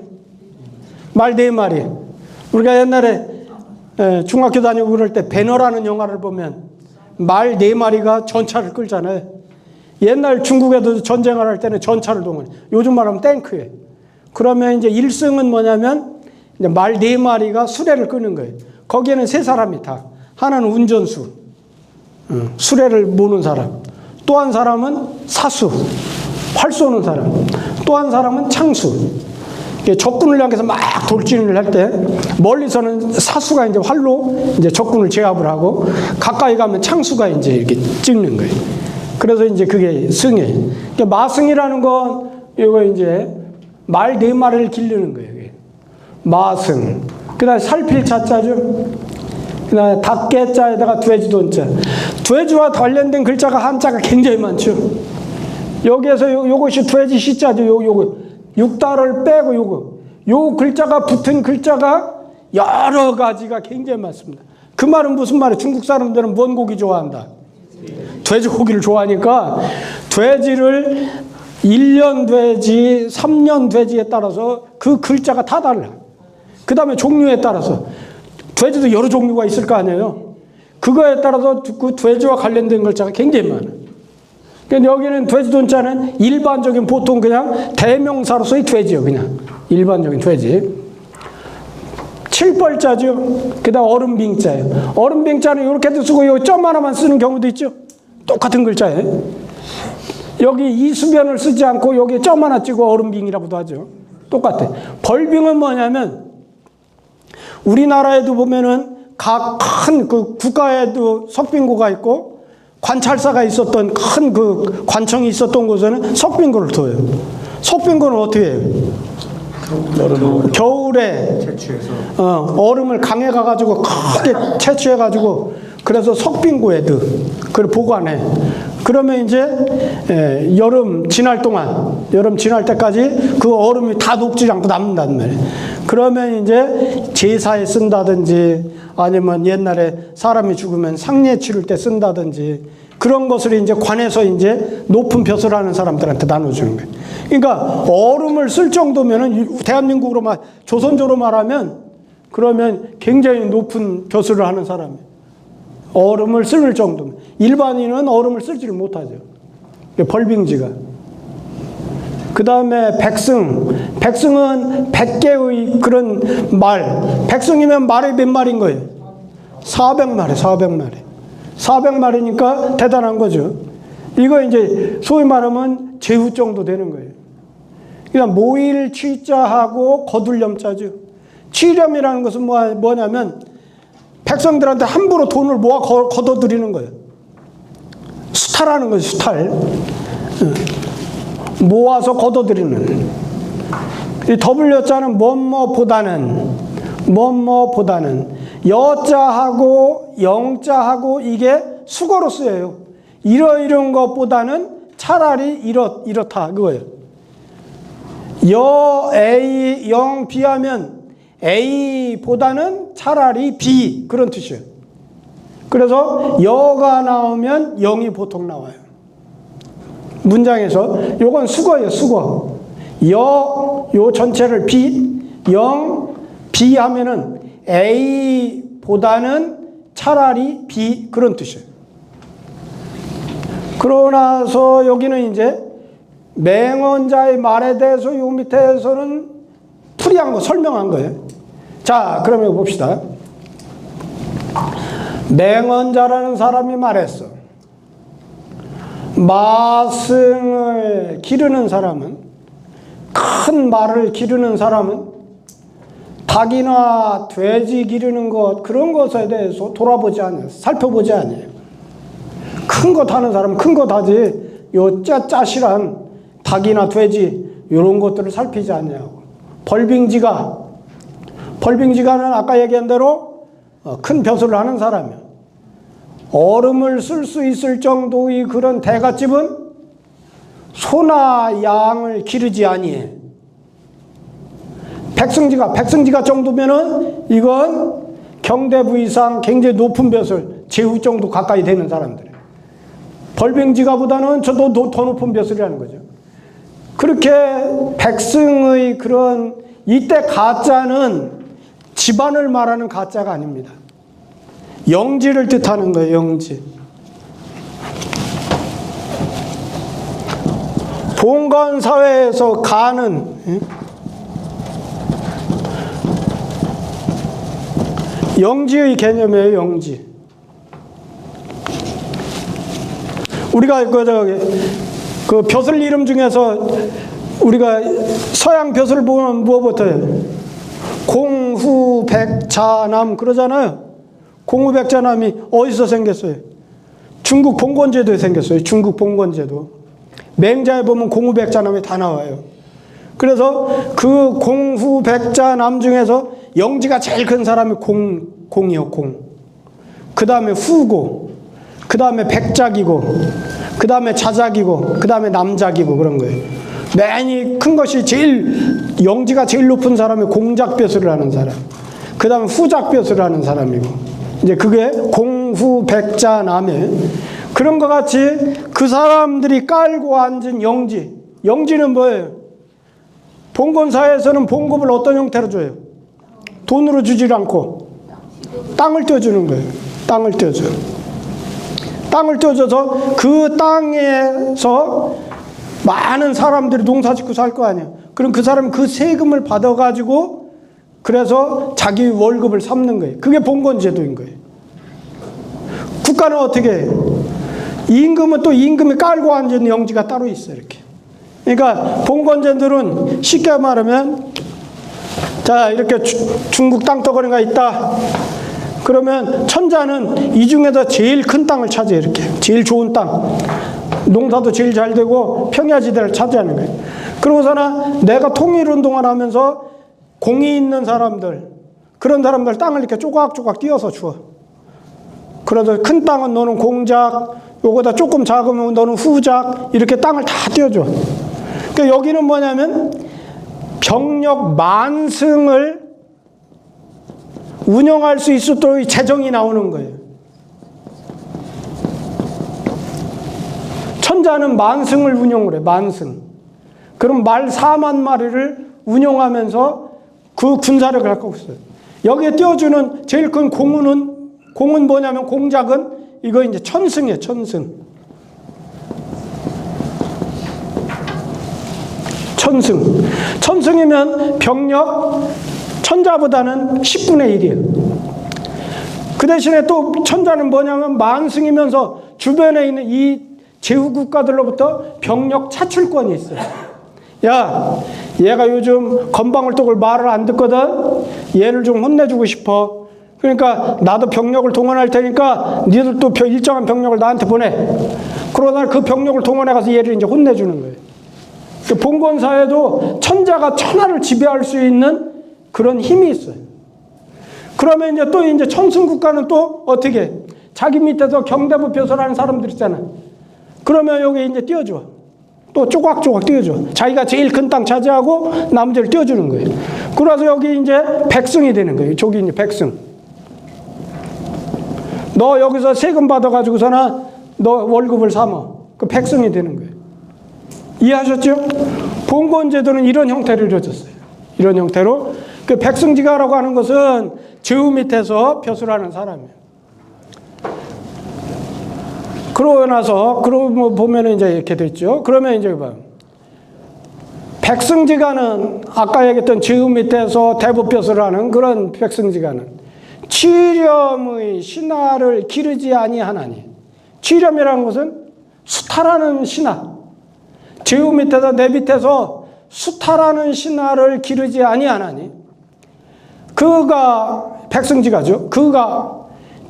말 4마리. 우리가 옛날에 중학교 다니고 그럴 때 배너라는 영화를 보면 말 4마리가 전차를 끌잖아요. 옛날 중국에도 전쟁을 할 때는 전차를 동원해. 요즘 말하면 탱크에. 그러면 이제 1승은 뭐냐면 이제 말 4마리가 수레를 끄는 거예요. 거기에는 3사람이 타. 하나는 운전수, 수레를 모는 사람. 또 한 사람은 사수, 활 쏘는 사람. 또 한 사람은 창수. 적군을 향해서 막 돌진을 할 때 멀리서는 사수가 이제 활로 이제 적군을 제압을 하고 가까이 가면 창수가 이제 이렇게 찍는 거예요. 그래서 이제 그게 승이에요. 그러니까 마승이라는 건 이거 이제 말 4마리를 기르는 거예요. 마승. 그다음에 살필 자자죠. 그다음에 닭개자에다가 돼지돈자. 돼지와 관련된 글자가 한자가 굉장히 많죠. 여기에서 요것이 돼지 시자죠. 요거 6달을 빼고 요 글자가 붙은 글자가 여러 가지가 굉장히 많습니다. 그 말은 무슨 말이에요? 중국 사람들은 뭔 고기 좋아한다? 돼지고기를 좋아하니까 돼지를 1년 돼지, 3년 돼지에 따라서 그 글자가 다 달라. 그 다음에 종류에 따라서 돼지도 여러 종류가 있을 거 아니에요. 그거에 따라서 그 돼지와 관련된 글자가 굉장히 많아요. 그러니까 여기는 돼지돈자는 일반적인 보통 그냥 대명사로서의 돼지요. 그냥 일반적인 돼지. 7벌자죠. 그 다음 얼음빙자예요. 얼음빙자는 이렇게도 쓰고 여기 점 하나만 쓰는 경우도 있죠. 똑같은 글자예요. 여기 이수변을 쓰지 않고 여기에 점 하나 찍고 얼음빙이라고도 하죠. 똑같아. 벌빙은 뭐냐면 우리나라에도 보면은 각 큰 그 국가에도 석빙고가 있고 관찰사가 있었던 큰 그 관청이 있었던 곳에는 석빙고를 둬요. 석빙고는 어떻게 해요? 겨울에 얼음을 강에 가가지고 크게 채취해가지고 그래서 석빙고에 그걸 보관해. 그러면 이제 여름 지날 때까지 그 얼음이 다 녹지 않고 남는단 말이에요. 그러면 이제 제사에 쓴다든지 아니면 옛날에 사람이 죽으면 상례 치를 때 쓴다든지 그런 것을 이제 관에서 이제 높은 벼슬 하는 사람들한테 나눠주는 거예요. 그러니까 얼음을 쓸 정도면은 대한민국으로 조선조로 말하면 그러면 굉장히 높은 벼슬을 하는 사람이에요. 얼음을 쓸 정도면. 일반인은 얼음을 쓸지를 못하죠. 벌빙지가. 그 다음에 백승. 백승은 100개의 그런 말. 백승이면 말이 몇 마리인 거예요? 400마리, 400마리. 400마리니까 대단한 거죠. 이거 이제 소위 말하면 제후 정도 되는 거예요. 그러니까 모일 취자하고 거둘렴자죠. 취렴이라는 것은 뭐냐면 백성들한테 함부로 돈을 모아 걷어들이는 거예요. 수탈하는 거예요, 수탈. 모아서 걷어들이는. 이 W자는 뭐뭐보다는 여자하고 영자하고 이게 수거로 쓰여요. 이런 것보다는 차라리 이렇다 그거예요. 여, A, 영, 비하면 A보다는 차라리 B 그런 뜻이에요. 그래서 여가 나오면 영이 보통 나와요. 문장에서. 요건 수거예요, 수거. 요 전체를 영, B 하면은 A보다는 차라리 B, 그런 뜻이에요. 그러고 나서 여기는 이제 맹언자의 말에 대해서 요 밑에서는 풀이한 거, 설명한 거예요. 자, 그러면 봅시다. 맹언자라는 사람이 말했어. 마승을 기르는 사람은, 큰 말을 기르는 사람은 닭이나 돼지 기르는 것, 그런 것에 대해서 돌아보지 않아요. 살펴보지 않아요. 큰 것 하는 사람은 큰 것 하지, 요 짜짜실한 닭이나 돼지 이런 것들을 살피지 않냐고. 벌빙지가는 아까 얘기한 대로 큰 벼슬을 하는 사람이야. 얼음을 쓸 수 있을 정도의 그런 대갓집은 소나 양을 기르지 아니해. 백승지가 정도면은 이건 경대부 이상 굉장히 높은 벼슬, 제후 정도 가까이 되는 사람들이에요. 벌빙지가보다는 저도 더 높은 벼슬이라는 거죠. 그렇게 백승의 그런, 이때 가짜는 집안을 말하는 가짜가 아닙니다. 영지를 뜻하는 거예요, 영지. 봉건사회에서 가는, 영지의 개념이에요, 영지. 우리가 그 벼슬 이름 중에서 우리가 서양 벼슬 보면 무엇부터 해요? 공후백자남 그러잖아요. 공후백자남이 어디서 생겼어요? 중국 봉건제도에 생겼어요. 중국 봉건제도. 맹자에 보면 공후백자남이 다 나와요. 그래서 그 공후백자남 중에서 영지가 제일 큰 사람이 공이요, 공. 그 다음에 후고, 그 다음에 백작이고, 그 다음에 자작이고, 그 다음에 남작이고, 그런 거예요. 맨이 큰 것이 영지가 제일 높은 사람이 공작벼슬을 하는 사람. 그 다음에 후작벼슬을 하는 사람이고. 이제 그게 공후백자남에, 그런 것 같이 그 사람들이 깔고 앉은 영지. 영지는 뭐예요? 봉건사에서는 봉급을 어떤 형태로 줘요? 돈으로 주질 않고 땅을 떼어주는 거예요. 땅을 떼어줘요. 땅을 떼어줘서 그 땅에서 많은 사람들이 농사 짓고 살 거 아니에요. 그럼 그 사람은 그 세금을 받아가지고 그래서 자기 월급을 삼는 거예요. 그게 봉건제도인 거예요. 국가는 어떻게 해요? 임금은 또 임금이 깔고 앉은 영지가 따로 있어요. 이렇게. 그러니까 봉건제들은 쉽게 말하면, 자, 이렇게 중국 땅덩어리가 있다. 그러면 천자는 이 중에서 제일 큰 땅을 차지해. 이렇게 제일 좋은 땅, 농사도 제일 잘 되고 평야지대를 차지하는 거예요. 그러고서는 내가 통일운동을 하면서 공이 있는 사람들, 그런 사람들 땅을 이렇게 조각조각 띄어서 주어. 그래서 큰 땅은 너는 공작, 요거다 조금 작으면 너는 후작, 이렇게 땅을 다 띄워줘. 그러니까 여기는 뭐냐면 병력 만승을 운영할 수 있도록 재정이 나오는 거예요. 천자는 만승을 운영을 해, 만승. 그럼 말 4만 마리를 운영하면서 그 군사를 갖고 있어요. 여기에 띄워주는 제일 큰 공은 뭐냐면, 공작은 이거 이제 천승이에요, 천승. 천승이면 병력 천자보다는 10분의 1이에요. 그 대신에 또 천자는 뭐냐면 만승이면서 주변에 있는 이 제후국가들로부터 병력 차출권이 있어요. 야, 얘가 요즘 건방울떡을 말을 안 듣거든. 얘를 좀 혼내주고 싶어. 그러니까 나도 병력을 동원할 테니까 니들도 일정한 병력을 나한테 보내. 그러다 그 병력을 동원해 가서 얘를 이제 혼내주는 거예요. 봉건사에도 천자가 천하를 지배할 수 있는 그런 힘이 있어요. 그러면 이제 또 이제 천승국가는 또 어떻게? 자기 밑에서 경대부 벼슬하는 사람들 있잖아. 그러면 여기 이제 띄워줘. 또 조각조각 띄워줘. 자기가 제일 큰 땅 차지하고 나머지를 띄워주는 거예요. 그래서 여기 이제 백승이 되는 거예요. 저기 이제 백승. 너 여기서 세금 받아가지고서나 너 월급을 삼어. 그 백성이 되는 거예요. 이해하셨죠? 봉건제도는 이런 형태로 이루어졌어요. 이런 형태로. 그 백성지가라고 하는 것은 제후 밑에서 벼슬하는 사람이에요. 그러고 나서, 그러고 보면은 이제 이렇게 됐죠. 그러면 이제 봐. 백성지가는 아까 얘기했던 제후 밑에서 대부벼슬을 하는 그런 백성지가는 치렴의 신하를 기르지 아니하나니. 치렴이라는 것은 수탈하는 신하. 제후 밑에서 내 밑에서 수탈하는 신하를 기르지 아니하나니. 그가 백성지가죠. 그가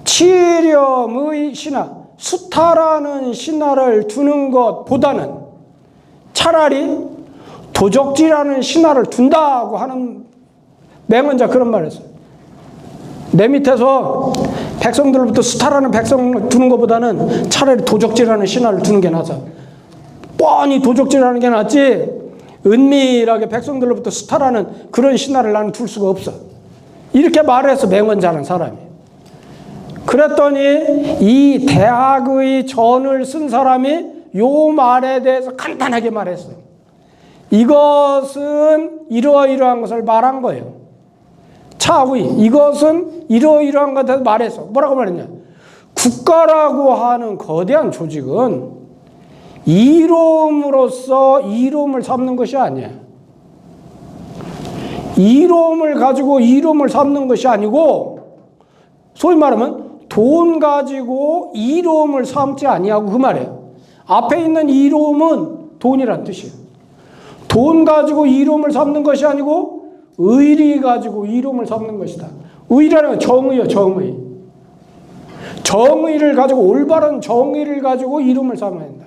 치렴의 신하, 수탈하는 신하를 두는 것보다는 차라리 도적질하는 신하를 둔다고 하는 맹언자 그런 말을 했어요. 내 밑에서 백성들로부터 수탈하는 백성을 두는 것보다는 차라리 도적질하는 신하를 두는 게 낫아. 뻔히 도적질하는 게 낫지 은밀하게 백성들로부터 수탈하는 그런 신하를 나는 둘 수가 없어. 이렇게 말해서 맹언자는 사람이. 그랬더니 이 대학의 전을 쓴 사람이 요 말에 대해서 간단하게 말했어요. 이것은 이러이러한 것을 말한 거예요. 차의 이것은 이러이러한 것에 대해서 말했어. 뭐라고 말했냐? 국가라고 하는 거대한 조직은 이로움으로써 이로움을 삼는 것이 아니야. 이로움을 가지고 이로움을 삼는 것이 아니고 소위 말하면 돈 가지고 이로움을 삼지 아니하고 그 말이에요. 앞에 있는 이로움은 돈이란 뜻이에요. 돈 가지고 이로움을 삼는 것이 아니고 의리 가지고 이로움을 삼는 것이다. 의라는 건 정의요, 정의. 정의를 가지고 올바른 정의를 가지고 이로움을 삼아야 한다.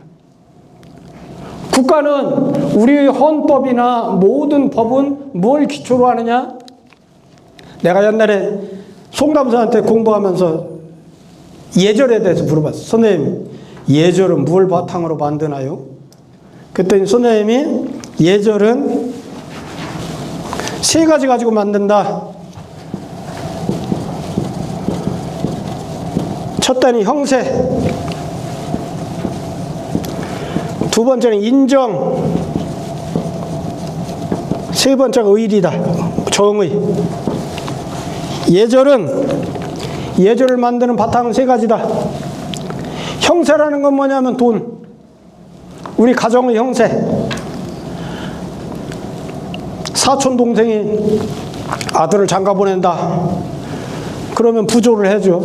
국가는 우리 헌법이나 모든 법은 뭘 기초로 하느냐? 내가 옛날에 송담수한테 공부하면서 예절에 대해서 물어봤어. 선생님, 예절은 뭘 바탕으로 만드나요? 그랬더니 선생님이 예절은 세 가지 가지고 만든다. 첫 단이 형세, 두 번째는 인정, 세 번째가 의리다. 정의. 예절을 만드는 바탕은 세 가지다. 형세라는 건 뭐냐면 돈. 우리 가정의 형세. 사촌 동생이 아들을 장가 보낸다. 그러면 부조를 해줘.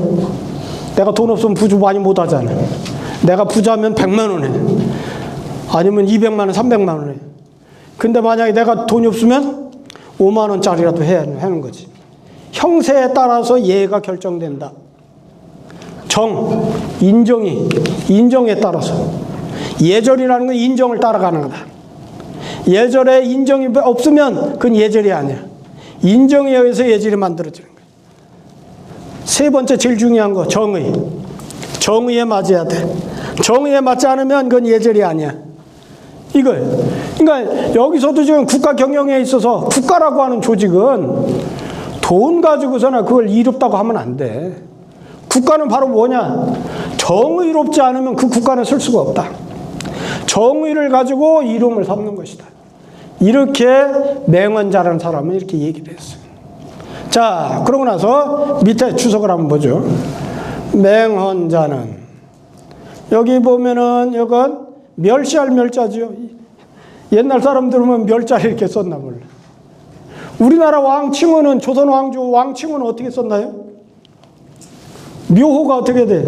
내가 돈 없으면 부조 많이 못 하잖아. 내가 부자면 100만 원 해. 아니면 200만 원, 300만 원 해. 근데 만약에 내가 돈이 없으면 5만 원짜리라도 해야 하는 거지. 형세에 따라서 예가 결정된다. 인정에 따라서. 예절이라는 건 인정을 따라가는 거다. 예절에 인정이 없으면 그건 예절이 아니야. 인정에 의해서 예절이 만들어지는 거야. 세 번째 제일 중요한 거 정의. 정의에 맞아야 돼. 정의에 맞지 않으면 그건 예절이 아니야. 이걸. 그러니까 여기서도 지금 국가 경영에 있어서 국가라고 하는 조직은 돈 가지고서나 그걸 이롭다고 하면 안 돼. 국가는 바로 뭐냐? 정의롭지 않으면 그 국가는 쓸 수가 없다. 정의를 가지고 이름을 삼는 것이다. 이렇게 맹언자라는 사람은 이렇게 얘기를 했어요. 자, 그러고 나서 밑에 주석을 한번 보죠. 맹언자는 여기 보면은 이건 멸시할 멸자죠. 옛날 사람들 보면 멸자를 이렇게 썼나 몰라. 우리나라 왕칭호는 조선 왕조 왕칭호는 어떻게 썼나요? 묘호가 어떻게 돼?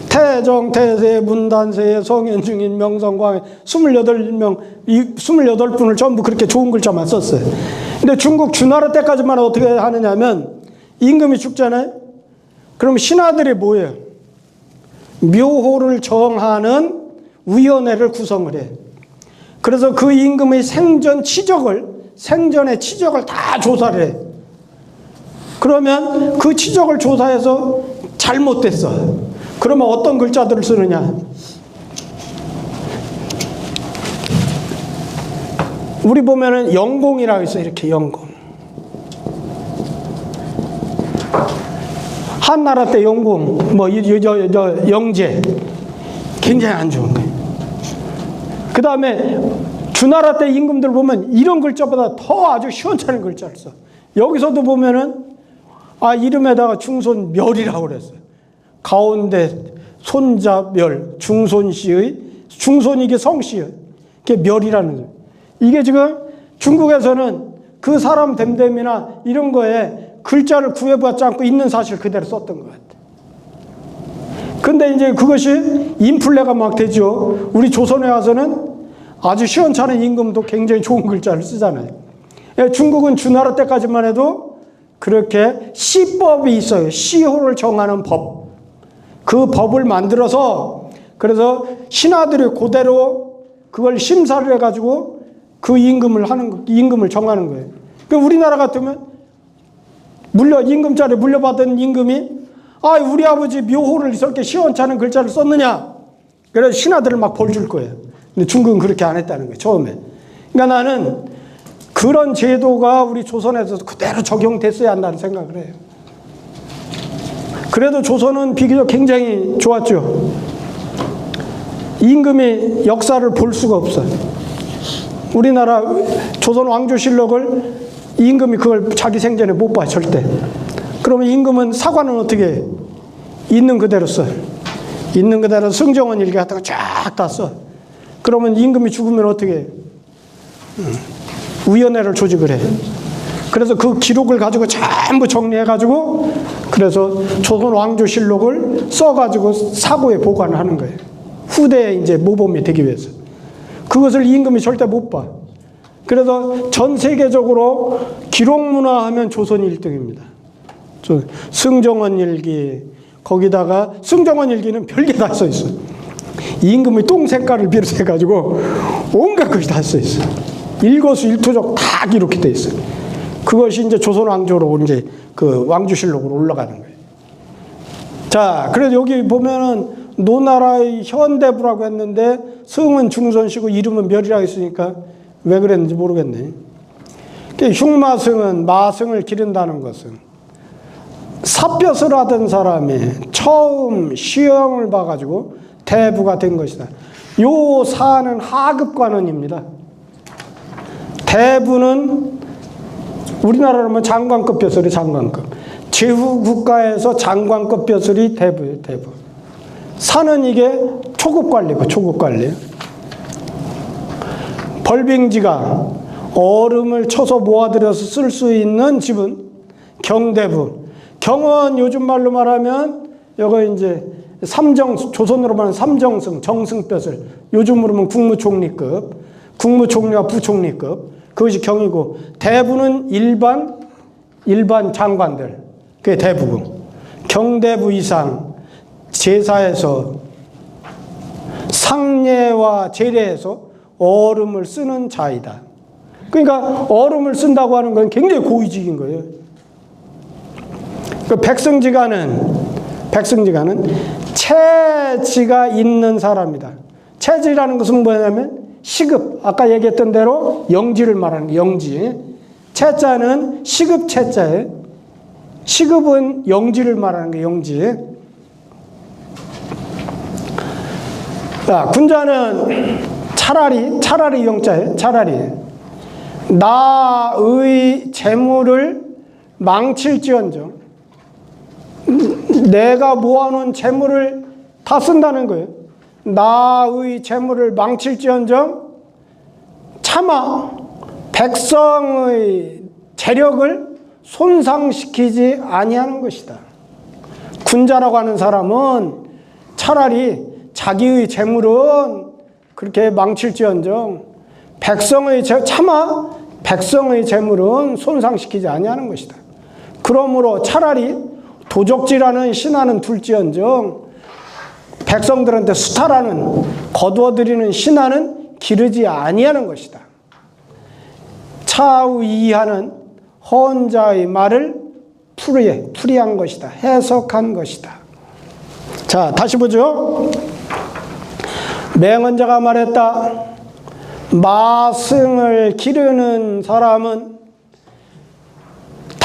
태정, 태세, 문단세, 성현중인, 명성광 28명, 28분을 전부 그렇게 좋은 글자만 썼어요. 근데 중국 주나라 때까지만 어떻게 하느냐면 임금이 죽잖아요. 그럼 신하들이 뭐예요? 묘호를 정하는 위원회를 구성을 해. 그래서 그 임금의 생전의 치적을 다 조사를 해. 그러면 그 치적을 조사해서 잘못됐어. 그러면 어떤 글자들을 쓰느냐? 우리 보면은 영공이라고 있어요. 이렇게 영공. 한나라 때 영공, 뭐, 영제. 굉장히 안 좋은 거예요. 그 다음에 주나라 때 임금들 보면 이런 글자보다 더 아주 시원찮은 글자를 써. 여기서도 보면은, 이름에다가 중손 멸이라고 그랬어요. 가운데 손자 멸, 중손씨의, 중손이 이게 성씨예요. 이게 멸이라는 거예요. 이게 지금 중국에서는 그 사람 됨됨이나 이런 거에 글자를 구해봤지 않고 있는 사실 그대로 썼던 것 같아요. 근데 이제 그것이 인플레가 막 되죠. 우리 조선에 와서는 아주 시원찮은 임금도 굉장히 좋은 글자를 쓰잖아요. 중국은 주나라 때까지만 해도 그렇게 시법이 있어요. 시호를 정하는 법. 그 법을 만들어서 그래서 신하들이 그대로 그걸 심사를 해가지고 그 임금을 정하는 거예요. 그러니까 우리나라 같으면 임금자리 물려받은 임금이 우리 아버지 묘호를 이렇게 시원찮은 글자를 썼느냐. 그래서 신하들을 막 벌 줄 거예요. 근데 중국은 그렇게 안 했다는 거예요. 처음에. 그러니까 나는 그런 제도가 우리 조선에서 그대로 적용됐어야 한다는 생각을 해요. 그래도 조선은 비교적 굉장히 좋았죠. 임금의 역사를 볼 수가 없어요. 우리나라 조선 왕조실록을 임금이 그걸 자기 생전에 못 봐요. 절대. 그러면 임금은 사관은 어떻게 해요? 있는 그대로 써요. 있는 그대로 승정원 일기 같은 거 쫙 다 써. 그러면 임금이 죽으면 어떻게 해요? 위원회를 조직을 해요. 그래서 그 기록을 가지고 전부 정리해가지고 그래서 조선 왕조실록을 써가지고 사고에 보관하는 거예요. 후대에 이제 모범이 되기 위해서. 그것을 임금이 절대 못 봐. 그래서 전 세계적으로 기록문화 하면 조선이 1등입니다. 승정원 일기, 거기다가 승정원 일기는 별게 다 써 있어. 임금의 똥 색깔을 비롯해가지고 온갖 것이 다 써 있어. 일거수일투족 다 기록이 돼 있어. 그것이 이제 조선 왕조로 이제 그 왕조실록으로 올라가는 거예요. 자, 그래서 여기 보면은 노나라의 현대부라고 했는데 성은 중손씨고 이름은 멸이라고 했으니까 왜 그랬는지 모르겠네. 흉마승은 마승을 기른다는 것은 삿볕을 하던 사람이 처음 시험을 봐가지고 대부가 된 것이다. 요 사는 하급관원입니다. 대부는 우리나라로 하면 장관급 벼슬이 장관급. 제후국가에서 장관급 벼슬이 대부예요. 대부. 사는 이게 초급관리고 초급관리. 벌빙지가 얼음을 쳐서 모아들여서 쓸 수 있는 집은 경대부. 경은 요즘 말로 말하면 이거 이제 조선으로 말하면 삼정승, 정승벼슬. 요즘으로 하면 국무총리급, 국무총리와 부총리급. 그것이 경이고, 대부는 일반 장관들. 그게 대부고. 경대부 이상 제사에서 상례와 제례에서 얼음을 쓰는 자이다. 그러니까 얼음을 쓴다고 하는 건 굉장히 고위직인 거예요. 그 백성지간은 체지가 있는 사람이다. 체지라는 것은 뭐냐면 시급, 아까 얘기했던 대로 영지를 말하는 거예요. 영지. 체자는 시급 체자예요. 시급은 영지를 말하는 거예요. 영지. 자, 군자는 차라리 영자예요. 차라리. 나의 재물을 망칠지언정. 내가 모아놓은 재물을 다 쓴다는 거예요. 나의 재물을 망칠지언정 차마 백성의 재력을 손상시키지 아니하는 것이다. 군자라고 하는 사람은 차라리 자기의 재물은 그렇게 망칠지언정 차마 백성의 재물은 손상시키지 아니하는 것이다. 그러므로 차라리 도적질하는 신하는 둘지언정 백성들한테 수탈하는 거두어들이는 신하는 기르지 아니하는 것이다. 차후 이하는 헌자의 말을 풀이한 것이다. 해석한 것이다. 자, 다시 보죠. 맹언자가 말했다. 마승을 기르는 사람은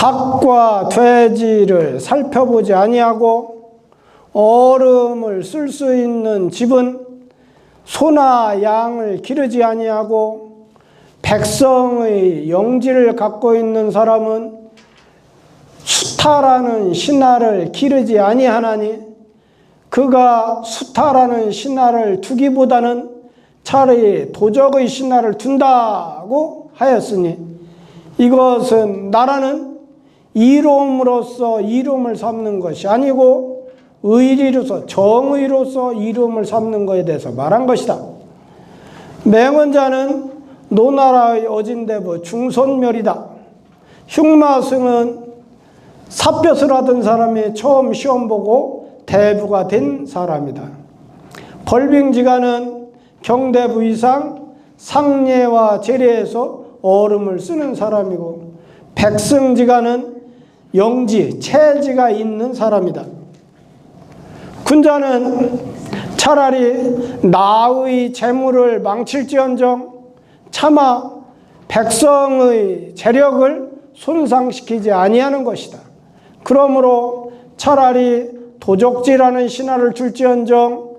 닭과 돼지를 살펴보지 아니하고 얼음을 쓸 수 있는 집은 소나 양을 기르지 아니하고 백성의 영지를 갖고 있는 사람은 수타라는 신하를 기르지 아니하나니 그가 수타라는 신하를 두기보다는 차라리 도적의 신하를 둔다고 하였으니 이것은 나라는 이름으로서 이름을 삼는 것이 아니고 의리로서 정의로서 이름을 삼는 것에 대해서 말한 것이다. 맹언자는 노나라의 어진대부 중손멸이다. 흉마승은 삿볕을 하던 사람이 처음 시험 보고 대부가 된 사람이다. 벌빙지가는 경대부 이상 상례와 제례에서 얼음을 쓰는 사람이고 백승지가는 영지, 체지가 있는 사람이다. 군자는 차라리 나의 재물을 망칠지언정 차마 백성의 재력을 손상시키지 아니하는 것이다. 그러므로 차라리 도적지라는 신하를 줄지언정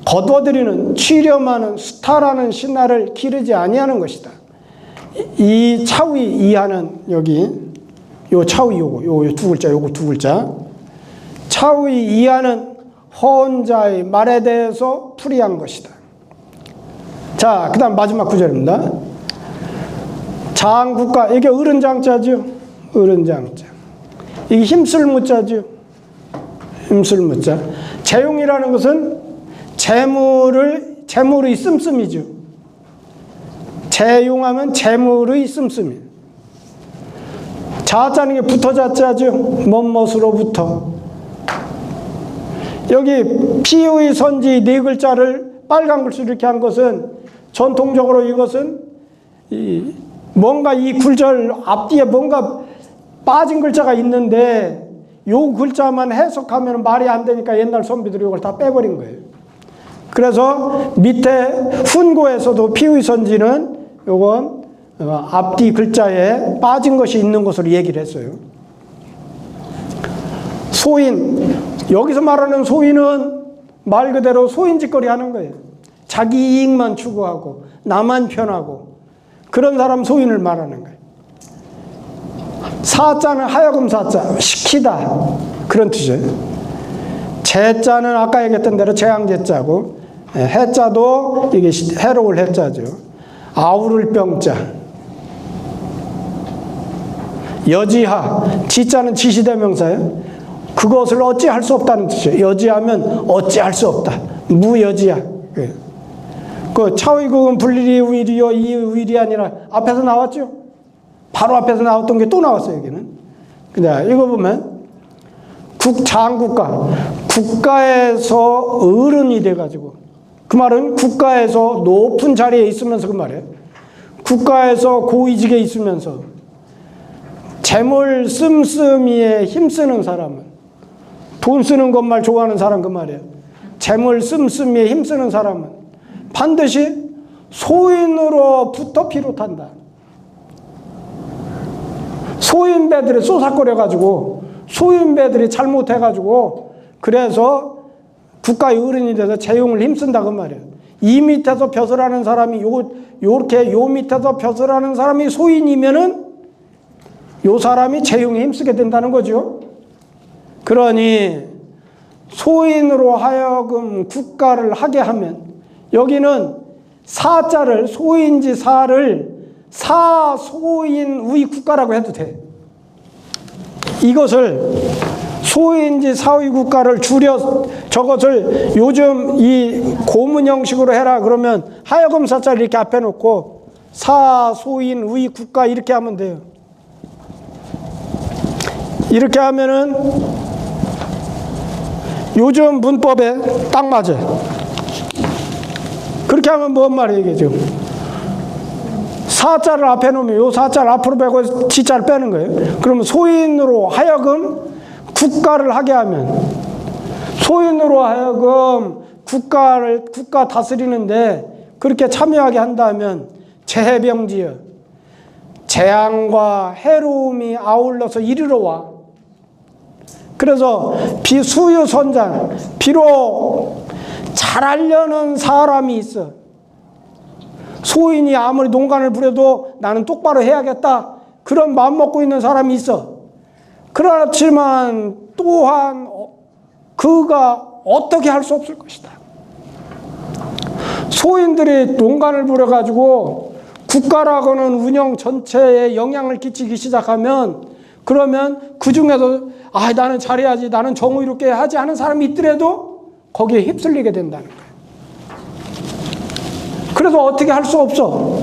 거둬들이는 취렴하는 수타라는 신하를 기르지 아니하는 것이다. 이 차위 이하는 여기 요 차위 요거 두 글자 요거 두 글자 차위 이하는 허언자의 말에 대해서 풀이한 것이다. 자, 그 다음 마지막 구절입니다. 장국가 이게 어른장자죠. 어른장자 이게 힘쓸 무자죠. 힘쓸 무자. 재용이라는 것은 재물의 씀씀이죠. 재용하면 재물의 씀씀이. 자자는 게 붙어자자죠. 멋멋으로부터. 여기 피의 선지 네 글자를 빨간 글씨로 이렇게 한 것은 전통적으로 이것은 뭔가 이 구절 앞뒤에 뭔가 빠진 글자가 있는데 요 글자만 해석하면 말이 안 되니까 옛날 선비들이 이걸 다 빼버린 거예요. 그래서 밑에 훈고에서도 피의 선지는 요건 앞뒤 글자에 빠진 것이 있는 것으로 얘기를 했어요. 소인, 여기서 말하는 소인은 말 그대로 소인짓거리 하는 거예요. 자기 이익만 추구하고 나만 편하고 그런 사람 소인을 말하는 거예요. 사자는 하여금 사자, 시키다 그런 뜻이에요. 재자는 아까 얘기했던 대로 재앙재자고 해자도 이게 해로울 해자죠. 아우를 병자. 여지하, 지자는 지시대명사예요. 그것을 어찌할 수 없다는 뜻이에요. 여지하면 어찌할 수 없다. 무여지야. 그 차의국은 분리리 우일이요 이 우일이 아니라 앞에서 나왔죠. 바로 앞에서 나왔던 게 또 나왔어요. 여기는. 그냥 이거 보면 장국가, 국가에서 어른이 돼가지고 그 말은 국가에서 높은 자리에 있으면서 그 말이에요. 국가에서 고위직에 있으면서 재물 씀씀이에 힘쓰는 사람은 돈 쓰는 것만 좋아하는 사람 그 말이에요. 재물 씀씀이에 힘쓰는 사람은 반드시 소인으로부터 비롯한다. 소인배들이 쏘삭거려가지고 소인배들이 잘못해가지고 그래서 국가의 어른이 돼서 재용을 힘쓴다 그 말이에요. 이 밑에서 벼슬하는 사람이 요렇게 요 밑에서 벼슬하는 사람이 소인이면은 요 사람이 재용에 힘쓰게 된다는 거죠. 그러니 소인으로 하여금 국가를 하게 하면 여기는 사자를 소인지 사를 사소인 우위 국가라고 해도 돼. 이것을 소인지 사의 국가를 줄여 저것을 요즘 이 고문 형식으로 해라 그러면 하여금 사자를 이렇게 앞에 놓고 사소인 우위 국가 이렇게 하면 돼요. 이렇게 하면은 요즘 문법에 딱 맞아요. 그렇게 하면 뭔 말이에요 이게 지금. 사자를 앞에 놓으면 요 사자를 앞으로 빼고 지자를 빼는 거예요. 그러면 소인으로 하여금 국가를 하게 하면 소인으로 하여금 국가 다스리는데 그렇게 참여하게 한다면 재해병지여 재앙과 해로움이 아울러서 이르러 와. 그래서 비수유선장, 비록 잘하려는 사람이 있어. 소인이 아무리 농간을 부려도 나는 똑바로 해야겠다, 그런 마음 먹고 있는 사람이 있어. 그렇지만 또한 그가 어떻게 할 수 없을 것이다. 소인들이 농간을 부려가지고 국가라고는 운영 전체에 영향을 끼치기 시작하면, 그러면 그 중에서 나는 잘해야지, 나는 정의롭게 하지 하는 사람이 있더라도 거기에 휩쓸리게 된다는 거예요. 그래서 어떻게 할 수 없어.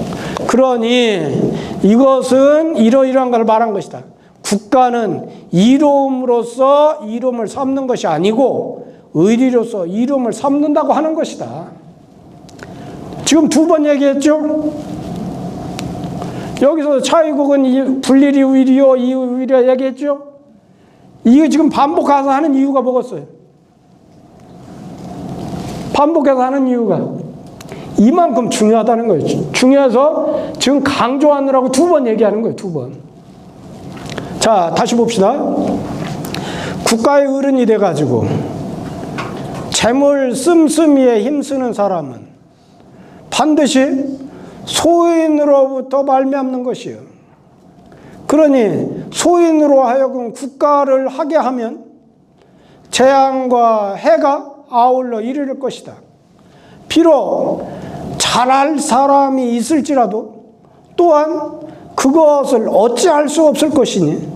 그러니 이것은 이러이러한 걸 말한 것이다. 국가는 이로움으로써 이로움을 삼는 것이 아니고 의리로서 이로움을 삼는다고 하는 것이다. 지금 두 번 얘기했죠? 여기서 차이국은 불일이 의리요, 이 의리라 얘기했죠? 이게 지금 반복해서 하는 이유가 뭐겠어요? 반복해서 하는 이유가 이만큼 중요하다는 거예요. 중요해서 지금 강조하느라고 두 번 얘기하는 거예요. 두 번. 자, 다시 봅시다. 국가의 어른이 돼가지고 재물 씀씀이에 힘쓰는 사람은 반드시 소인으로부터 말미암는 것이요. 그러니 소인으로 하여금 국가를 하게 하면 재앙과 해가 아울러 이르를 것이다. 비록 잘할 사람이 있을지라도 또한 그것을 어찌할 수 없을 것이니,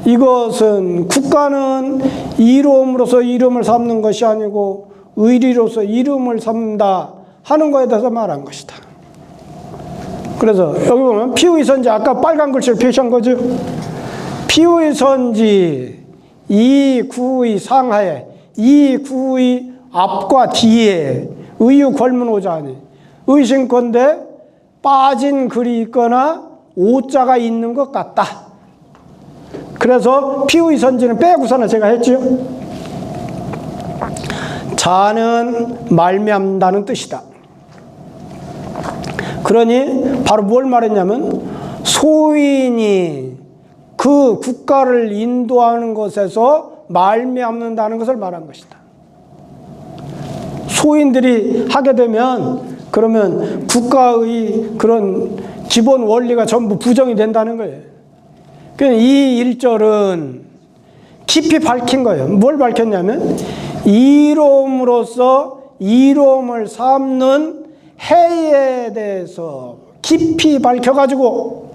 이것은 국가는 이로움으로서 이름을 삼는 것이 아니고 의리로서 이름을 삼는다 하는 것에 대해서 말한 것이다. 그래서 여기 보면 피의 선지, 아까 빨간 글씨를 표시한 거죠. 피의 선지 이 구의 상하에, 이 구의 앞과 뒤에 의유 걸문오자니, 의심컨대 빠진 글이 있거나 오자가 있는 것 같다. 그래서 피의 선지는 빼고서는 제가 했죠. 자는 말미암는다는 뜻이다. 그러니 바로 뭘 말했냐면, 소인이 그 국가를 인도하는 것에서 말미암는다는 것을 말한 것이다. 소인들이 하게 되면 그러면 국가의 그런 기본 원리가 전부 부정이 된다는 거예요. 그러니까 이 1절은 깊이 밝힌 거예요. 뭘 밝혔냐면 이로움으로써 이로움을 삼는 해에 대해서 깊이 밝혀가지고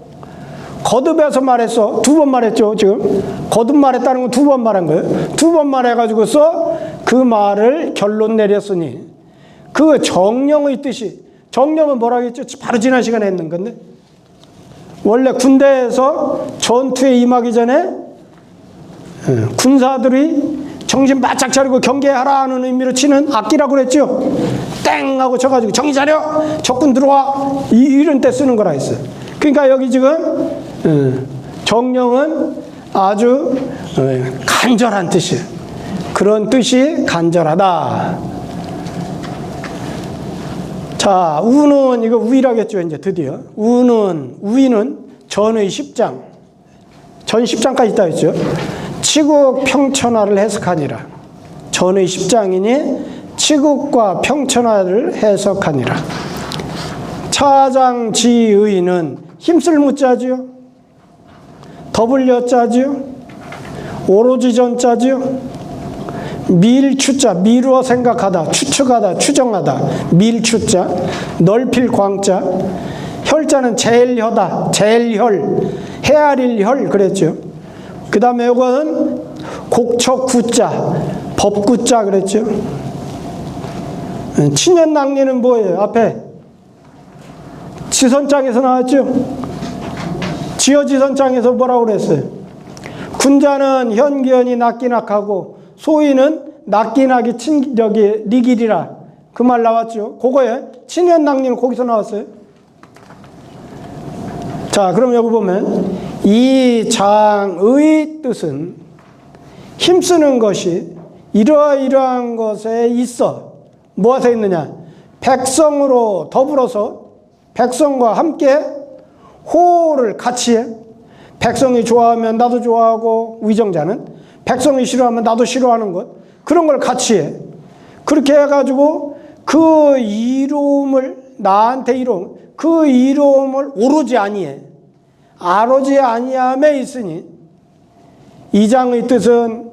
거듭해서 말했어. 두 번 말했죠. 지금 거듭 말했다는 건 두 번 말한 거예요. 두 번 말해가지고서 그 말을 결론 내렸으니 그 정령의 뜻이, 정령은 뭐라고 했죠? 바로 지난 시간에 했는 건데, 원래 군대에서 전투에 임하기 전에 군사들이 정신 바짝 차리고 경계하라 하는 의미로 치는 악기라고 그랬죠. 땡 하고 쳐가지고 정신 차려, 적군 들어와, 이런 때 쓰는 거라 했어요. 그러니까 여기 지금 정령은 아주 간절한 뜻이에요. 그런 뜻이 간절하다. 자, 우는, 이거 우이라겠죠, 이제 드디어. 우이는 전의 10장. 전 10장까지 있다 했죠. 치국 평천화를 해석하니라. 전의 10장이니 치국과 평천화를 해석하니라. 차장지의는 힘쓸 무자지요. 더블여자지요. 오로지 전자지요. 밀추자, 미루어 생각하다, 추측하다, 추정하다, 밀추자, 넓힐 광자, 혈자는 제일혀다, 제일혈, 헤아릴 혈 그랬죠. 그 다음에 이거는 곡척구자, 법구자 그랬죠. 친연낙리는 뭐예요? 앞에 지선장에서 나왔죠. 지어지선장에서 뭐라고 그랬어요? 군자는 현기현이 낙기낙하고 소인은 낙기낙이 리길이라, 그 말 나왔죠. 그거에 친연낙리는 거기서 나왔어요. 자, 그럼 여기 보면 이 장의 뜻은 힘쓰는 것이 이러이러한 것에 있어. 무엇에 있느냐? 백성으로 더불어서 백성과 함께 호를 같이 해. 백성이 좋아하면 나도 좋아하고, 위정자는 백성이 싫어하면 나도 싫어하는 것, 그런 걸 같이 해. 그렇게 해가지고 그 이름을, 나한테 이름, 그 이름을 오로지 아니해. 아로지 아니함에 있으니, 이 장의 뜻은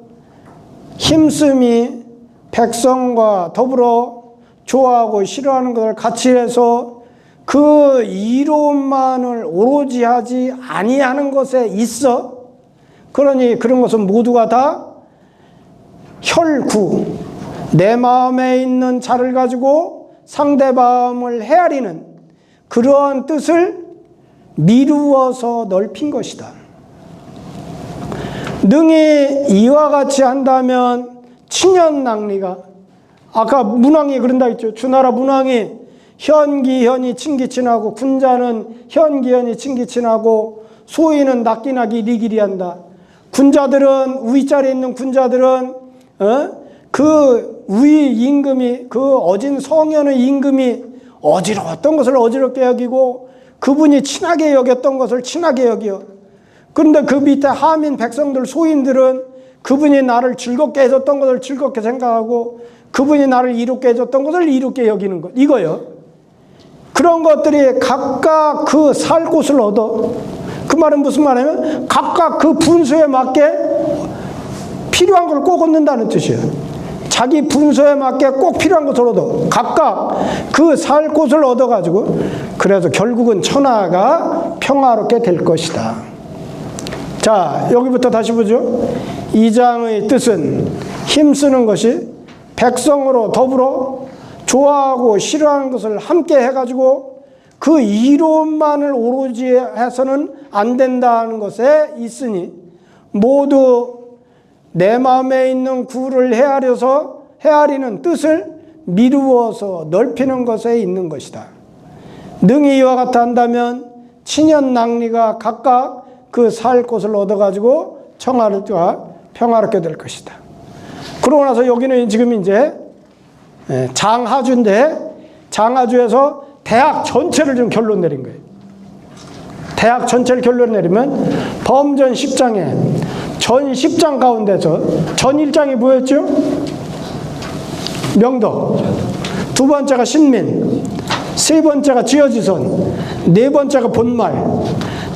힘씀이 백성과 더불어 좋아하고 싫어하는 것을 같이 해서 그 이름만을 오로지 하지 아니하는 것에 있어. 그러니 그런 것은 모두가 다 혈구, 내 마음에 있는 자를 가지고 상대방을 헤아리는 그러한 뜻을 미루어서 넓힌 것이다. 능히 이와 같이 한다면 친연낭리가, 아까 문왕이 그런다 했죠. 주나라 문왕이 현기현이 친기친하고, 군자는 현기현이 친기친하고, 소인은 낫기나기 리기리한다. 군자들은, 위자리에 있는 군자들은 그 위 임금이, 그 어진 성현의 임금이 어지러웠던 것을 어지럽게 여기고, 그분이 친하게 여겼던 것을 친하게 여겨. 그런데 그 밑에 하민 백성들, 소인들은 그분이 나를 즐겁게 해줬던 것을 즐겁게 생각하고, 그분이 나를 이롭게 해줬던 것을 이롭게 여기는 것, 이거요. 그런 것들이 각각 그 살 곳을 얻어. 그 말은 무슨 말이냐면 각각 그 분수에 맞게 필요한 걸 꼭 얻는다는 뜻이에요. 자기 분수에 맞게 꼭 필요한 것을 얻어. 각각 그 살 곳을 얻어가지고, 그래서 결국은 천하가 평화롭게 될 것이다. 자, 여기부터 다시 보죠. 이 장의 뜻은 힘쓰는 것이 백성으로 더불어 좋아하고 싫어하는 것을 함께 해가지고 그 이론만을 오로지 해서는 안 된다는 것에 있으니, 모두 내 마음에 있는 구를 헤아리는 뜻을 미루어서 넓히는 것에 있는 것이다. 능히 이와 같아 한다면 친연낭리가 각각 그 살 곳을 얻어가지고 평화롭게 될 것이다. 그러고 나서 여기는 지금 이제 장하주인데, 장하주에서 대학 전체를 좀 결론 내린 거예요. 대학 전체를 결론 내리면 범전 10장에 전 10장 가운데서 전 1장이 뭐였죠? 명덕, 두 번째가 신민, 세 번째가 지어지선, 네 번째가 본말,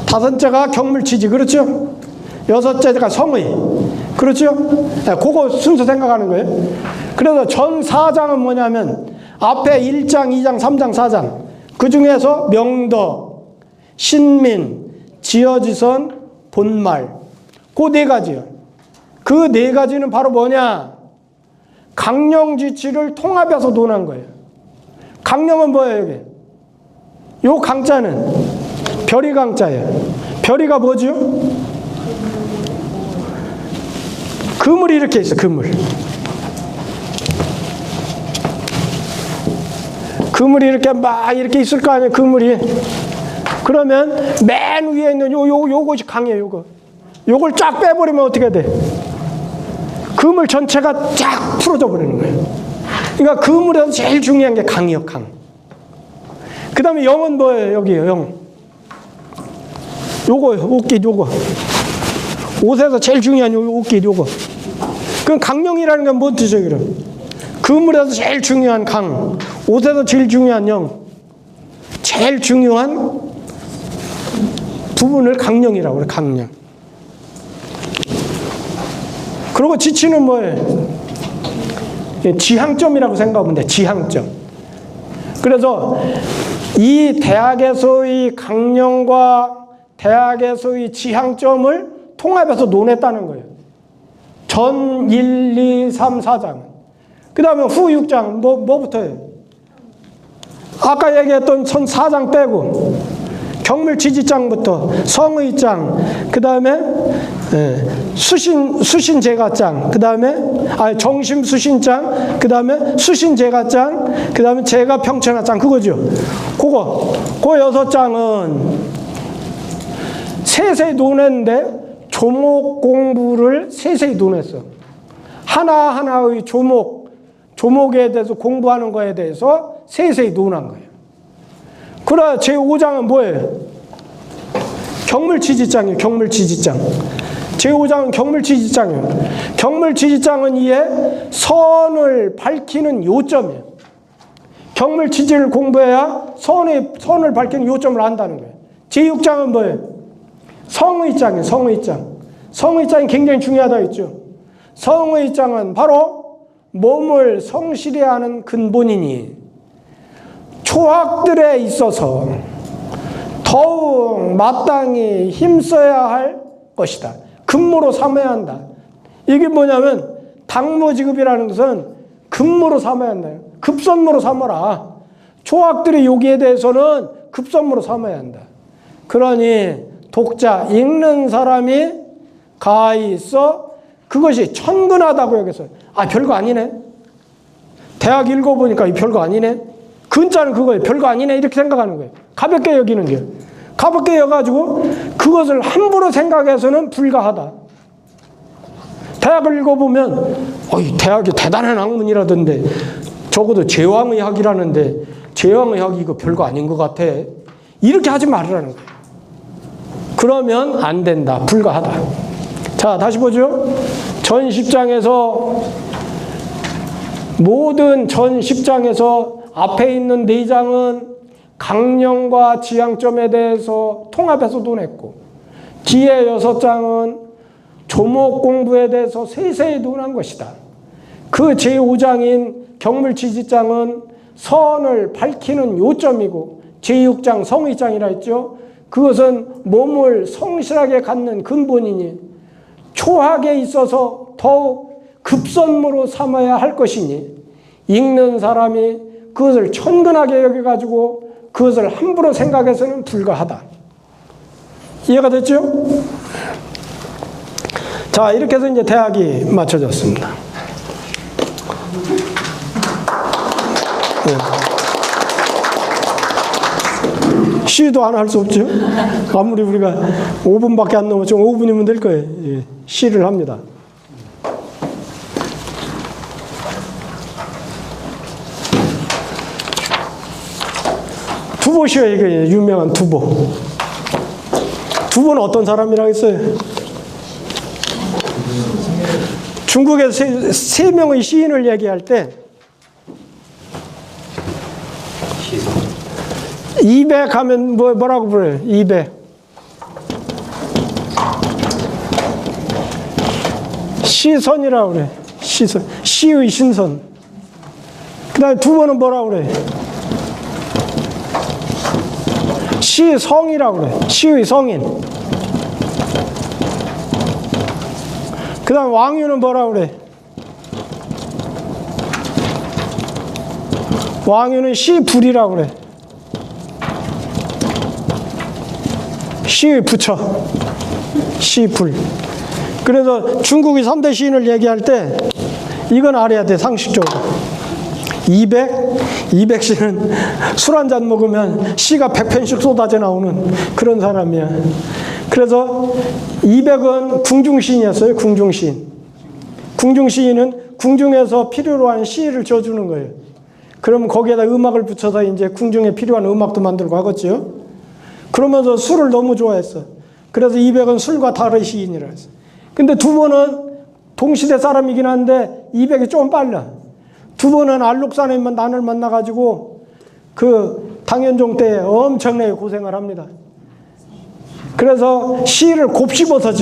다섯째가 경물치지, 그렇죠? 여섯째가 성의, 그렇죠? 그거 순서 생각하는 거예요. 그래서 전 4장은 뭐냐면 앞에 1장, 2장, 3장, 4장, 그 중에서 명덕, 신민, 지어지선, 본말, 그 네 가지요. 그 네 가지는 바로 뭐냐? 강령지치를 통합해서 논한 거예요. 강령은 뭐예요, 여기? 요 강자는 별이 강자예요. 별이가 뭐죠? 그물이 이렇게 있어, 그물. 그물이 이렇게 막 이렇게 있을 거 아니에요, 그물이. 그러면 맨 위에 있는 요것이 강이에요, 요걸 쫙 빼버리면 어떻게 돼? 그물 전체가 쫙 풀어져 버리는 거예요. 그러니까 그물에서 제일 중요한 게 강이요, 강. 그 다음에 영은 뭐예요, 여기요, 영. 요거요, 옷깃, 요거. 옷에서 제일 중요한 요 옷깃, 요거. 그럼 강령이라는 건 뭔 뜻이에요, 그럼? 그물에서 제일 중요한 강, 옷에서 제일 중요한 영, 제일 중요한 부분을 강령이라고 그래, 강령. 그리고 지치는 뭐예요? 지향점이라고 생각하면 돼, 지향점. 그래서 이 대학에서의 강령과 대학에서의 지향점을 통합해서 논했다는 거예요. 전 1, 2, 3, 4장. 그 다음에 후 6장, 뭐부터요? 아까 얘기했던 전 4장 빼고, 경물지지장부터 성의장, 그 다음에 수신제가장, 그 다음에 정심수신장, 그 다음에 수신제가장, 그 다음에 제가평천하장, 그거죠. 그거 6장은 세세히 논했는데 조목 공부를 세세히 논했어. 하나하나의 조목에 대해서 공부하는 거에 대해서 세세히 논한 거예요. 그래, 제5장은 뭐예요? 경물치지장이에요. 경물치지장. 제5장은 경물치지장이에요. 경물치지장은 이에 선을 밝히는 요점이에요. 경물치지를 공부해야 선을 밝히는 요점을 안다는 거예요. 제6장은 뭐예요? 성의장이에요. 성의장. 성의장이 굉장히 중요하다 했죠. 성의장은 바로 몸을 성실히 하는 근본이니 초학들에 있어서 더욱 마땅히 힘써야 할 것이다. 근무로 삼아야 한다. 이게 뭐냐면 당무지급이라는 것은 근무로 삼아야 한다. 급선무로 삼아라. 초학들의 요기에 대해서는 급선무로 삼아야 한다. 그러니 독자, 읽는 사람이 가히 있어 그것이 천근하다고 여기서 별거 아니네. 대학 읽어보니까 별거 아니네. 근자는 그거예요. 별거 아니네 이렇게 생각하는 거예요. 가볍게 여기는 게. 가볍게 여가지고 그것을 함부로 생각해서는 불가하다. 대학을 읽어보면 대학이 대단한 학문이라던데 적어도 제왕의 학이라는데 제왕의 학이 이거 별거 아닌 것 같아. 이렇게 하지 말으라는 거예요. 그러면 안 된다. 불가하다. 자, 다시 보죠. 전 10장에서 모든 전 10장에서 앞에 있는 4장은 강령과 지향점에 대해서 통합해서도 냈고 뒤에 6장은 조목 공부에 대해서 세세히 논한 것이다. 그 제5장인 경물치지장은 선을 밝히는 요점이고 제6장 성의장이라 했죠. 그것은 몸을 성실하게 갖는 근본이니 초학에 있어서 더욱 급선무로 삼아야 할 것이니 읽는 사람이 그것을 천근하게 여겨가지고 그것을 함부로 생각해서는 불가하다. 이해가 됐죠? 자, 이렇게 해서 이제 대학이 맞춰졌습니다. 시도 안 할 수 없죠? 아무리 우리가 5분밖에 안 넘었죠. 5분이면 될 거예요. 시를 합니다. 두보시요, 이게 유명한 두보. 두보는 어떤 사람이라고 했어요? 중국에서 세 명의 시인을 얘기할 때 200 하면 뭐라고 부르요? 200. 시선이라고 그래. 시선. 시의 신선. 그 다음에 두 번은 뭐라고 그래? 시성이라고 그래. 시의 성인. 그 다음 왕유는 뭐라고 그래? 왕유는 시불이라고 그래. 시의 부처. 시불. 그래서 중국의 3대 시인을 얘기할 때 이건 알아야 돼. 상식적으로. 200시는 술 한 잔 먹으면 시가 100편씩 쏟아져 나오는 그런 사람이야. 그래서 200은 궁중시인이었어요. 궁중시인. 궁중시인은 궁중에서 필요로 한 시를 져주는 거예요. 그러면 거기에다 음악을 붙여서 이제 궁중에 필요한 음악도 만들고 하겠죠. 그러면서 술을 너무 좋아했어. 그래서 200은 술과 다른 시인이라 했어. 근데 두 번은 동시대 사람이긴 한데 200이 좀 빨라. 두 번은 알록산에 난을 만나가지고 그 당연종 때 엄청나게 고생을 합니다. 그래서 시를 곱씹어서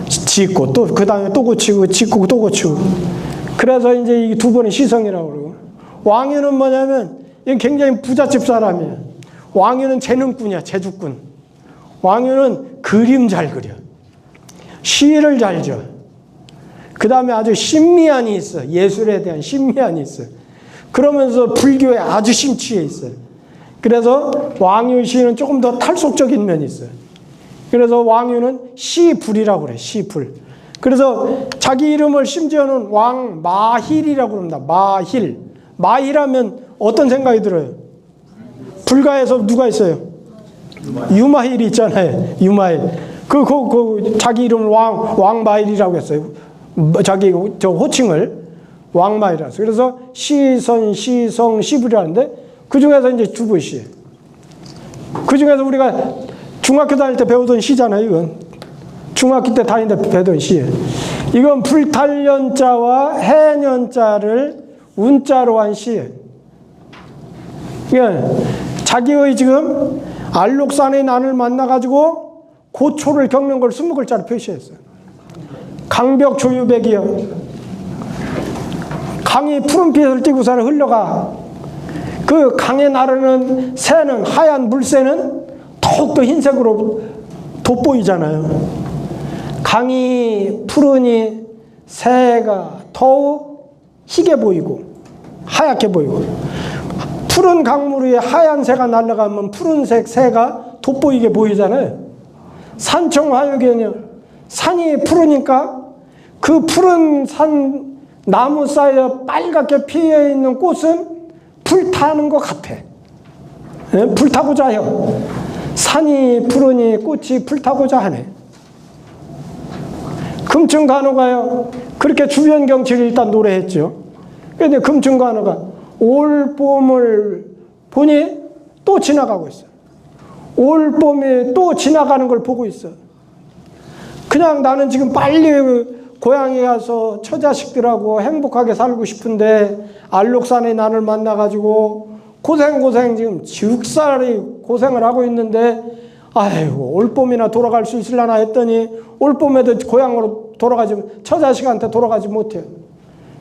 짓고 또 그 다음에 또 고치고 짓고 또 고치고. 그래서 이제 이 두 번이 시성이라고 그러고. 왕유는 뭐냐면 이건 굉장히 부잣집 사람이에요. 왕유는 재능꾼이야. 재주꾼. 왕유는 그림 잘 그려. 시를 잘 져. 그 다음에 아주 신미안이 있어. 예술에 대한 신미안이 있어. 그러면서 불교에 아주 심취해 있어요. 그래서 왕유 시는 조금 더 탈속적인 면이 있어요. 그래서 왕유는 시불이라고 그래. 시불. 그래서 자기 이름을 심지어는 왕마힐이라고 그럽니다. 마힐. 마힐하면 어떤 생각이 들어요? 불가에서 누가 있어요? 유마힐이 있잖아요. 유마힐. 자기 이름을 왕마힐이라고 했어요. 자기 저 호칭을 왕마이라서. 그래서 시선, 시성, 시불이라는데 그 중에서 이제 두보시. 그 중에서 우리가 중학교 다닐 때 배우던 시잖아요, 이건. 중학교 때 다닐 때 배우던 시예요. 이건 불탈연자와 해연자를 운자로 한 시예요. 그러니까 자기의 지금 알록산의 난을 만나가지고 고초를 겪는 걸 20글자로 표시했어요. 강벽 조유백이여. 강이 푸른빛을 띠고서 흘러가. 그 강에 나르는 새는, 하얀 물새는 더욱더 흰색으로 돋보이잖아요. 강이 푸르니 새가 더욱 희게 보이고 하얗게 보이고, 푸른 강물 위에 하얀 새가 날아가면 푸른색 새가 돋보이게 보이잖아요. 산청화육에는 산이 푸르니까 그 푸른 산 나무 사이에 빨갛게 피어 있는 꽃은 불타는 것 같아. 예? 불타고자 해요. 산이 푸르니 꽃이 불타고자 하네. 금충간호가요, 그렇게 주변 경치를 일단 노래했죠. 그런데 금충간호가 올 봄을 보니 또 지나가고 있어. 올 봄이 또 지나가는 걸 보고 있어. 그냥 나는 지금 빨리 고향에 가서 처자식들하고 행복하게 살고 싶은데 알록산의 난을 만나가지고 고생 지금 지육살이 고생을 하고 있는데, 아이고 올봄이나 돌아갈 수 있으려나 했더니 올봄에도 고향으로 돌아가지, 처자식한테 돌아가지 못해요.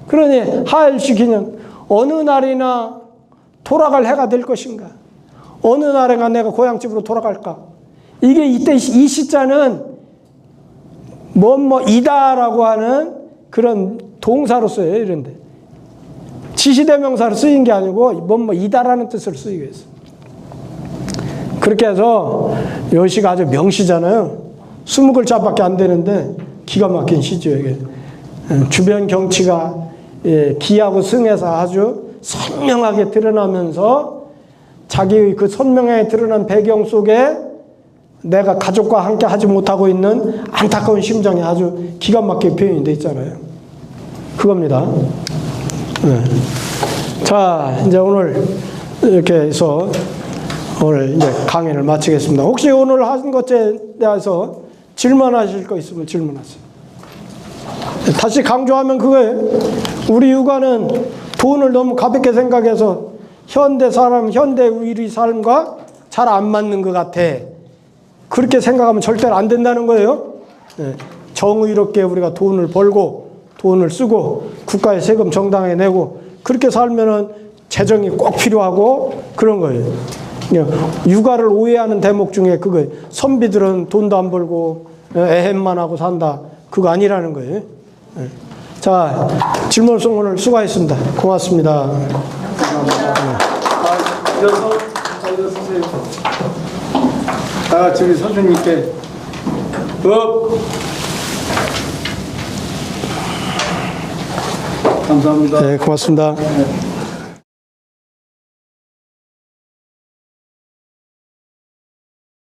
그러니 하엘시키는 어느 날이나 돌아갈 해가 될 것인가, 어느 날에가 내가 고향집으로 돌아갈까. 이게 이때 이 시자는 이다라고 하는 그런 동사로 써요. 이런데 지시대명사로 쓰인 게 아니고 이다라는 뜻을 쓰이고 있어요. 그렇게 해서 이 시가 아주 명시잖아요. 20글자밖에 안 되는데 기가 막힌 시죠. 이게 주변 경치가 기하고 승에서 아주 선명하게 드러나면서 자기의 그 선명하게 드러난 배경 속에 내가 가족과 함께 하지 못하고 있는 안타까운 심정이 아주 기가 막히게 표현이 되어 있잖아요. 그겁니다. 네. 자, 이제 오늘 이렇게 해서 오늘 이제 강의를 마치겠습니다. 혹시 오늘 한 것에 대해서 질문하실 거 있으면 질문하세요. 다시 강조하면 그거예요. 우리 육아는 돈을 너무 가볍게 생각해서 현대 사람, 현대 우리 삶과 잘 안 맞는 것 같아. 그렇게 생각하면 절대로 안 된다는 거예요. 정의롭게 우리가 돈을 벌고 돈을 쓰고 국가의 세금 정당하게 내고 그렇게 살면은 재정이 꼭 필요하고 그런 거예요. 육아를 오해하는 대목 중에 그거예요. 선비들은 돈도 안 벌고 애행만 하고 산다. 그거 아니라는 거예요. 자, 질문송 오늘 수고하셨습니다. 고맙습니다. 다 같이 우리 선생님께 감사합니다. 네, 고맙습니다.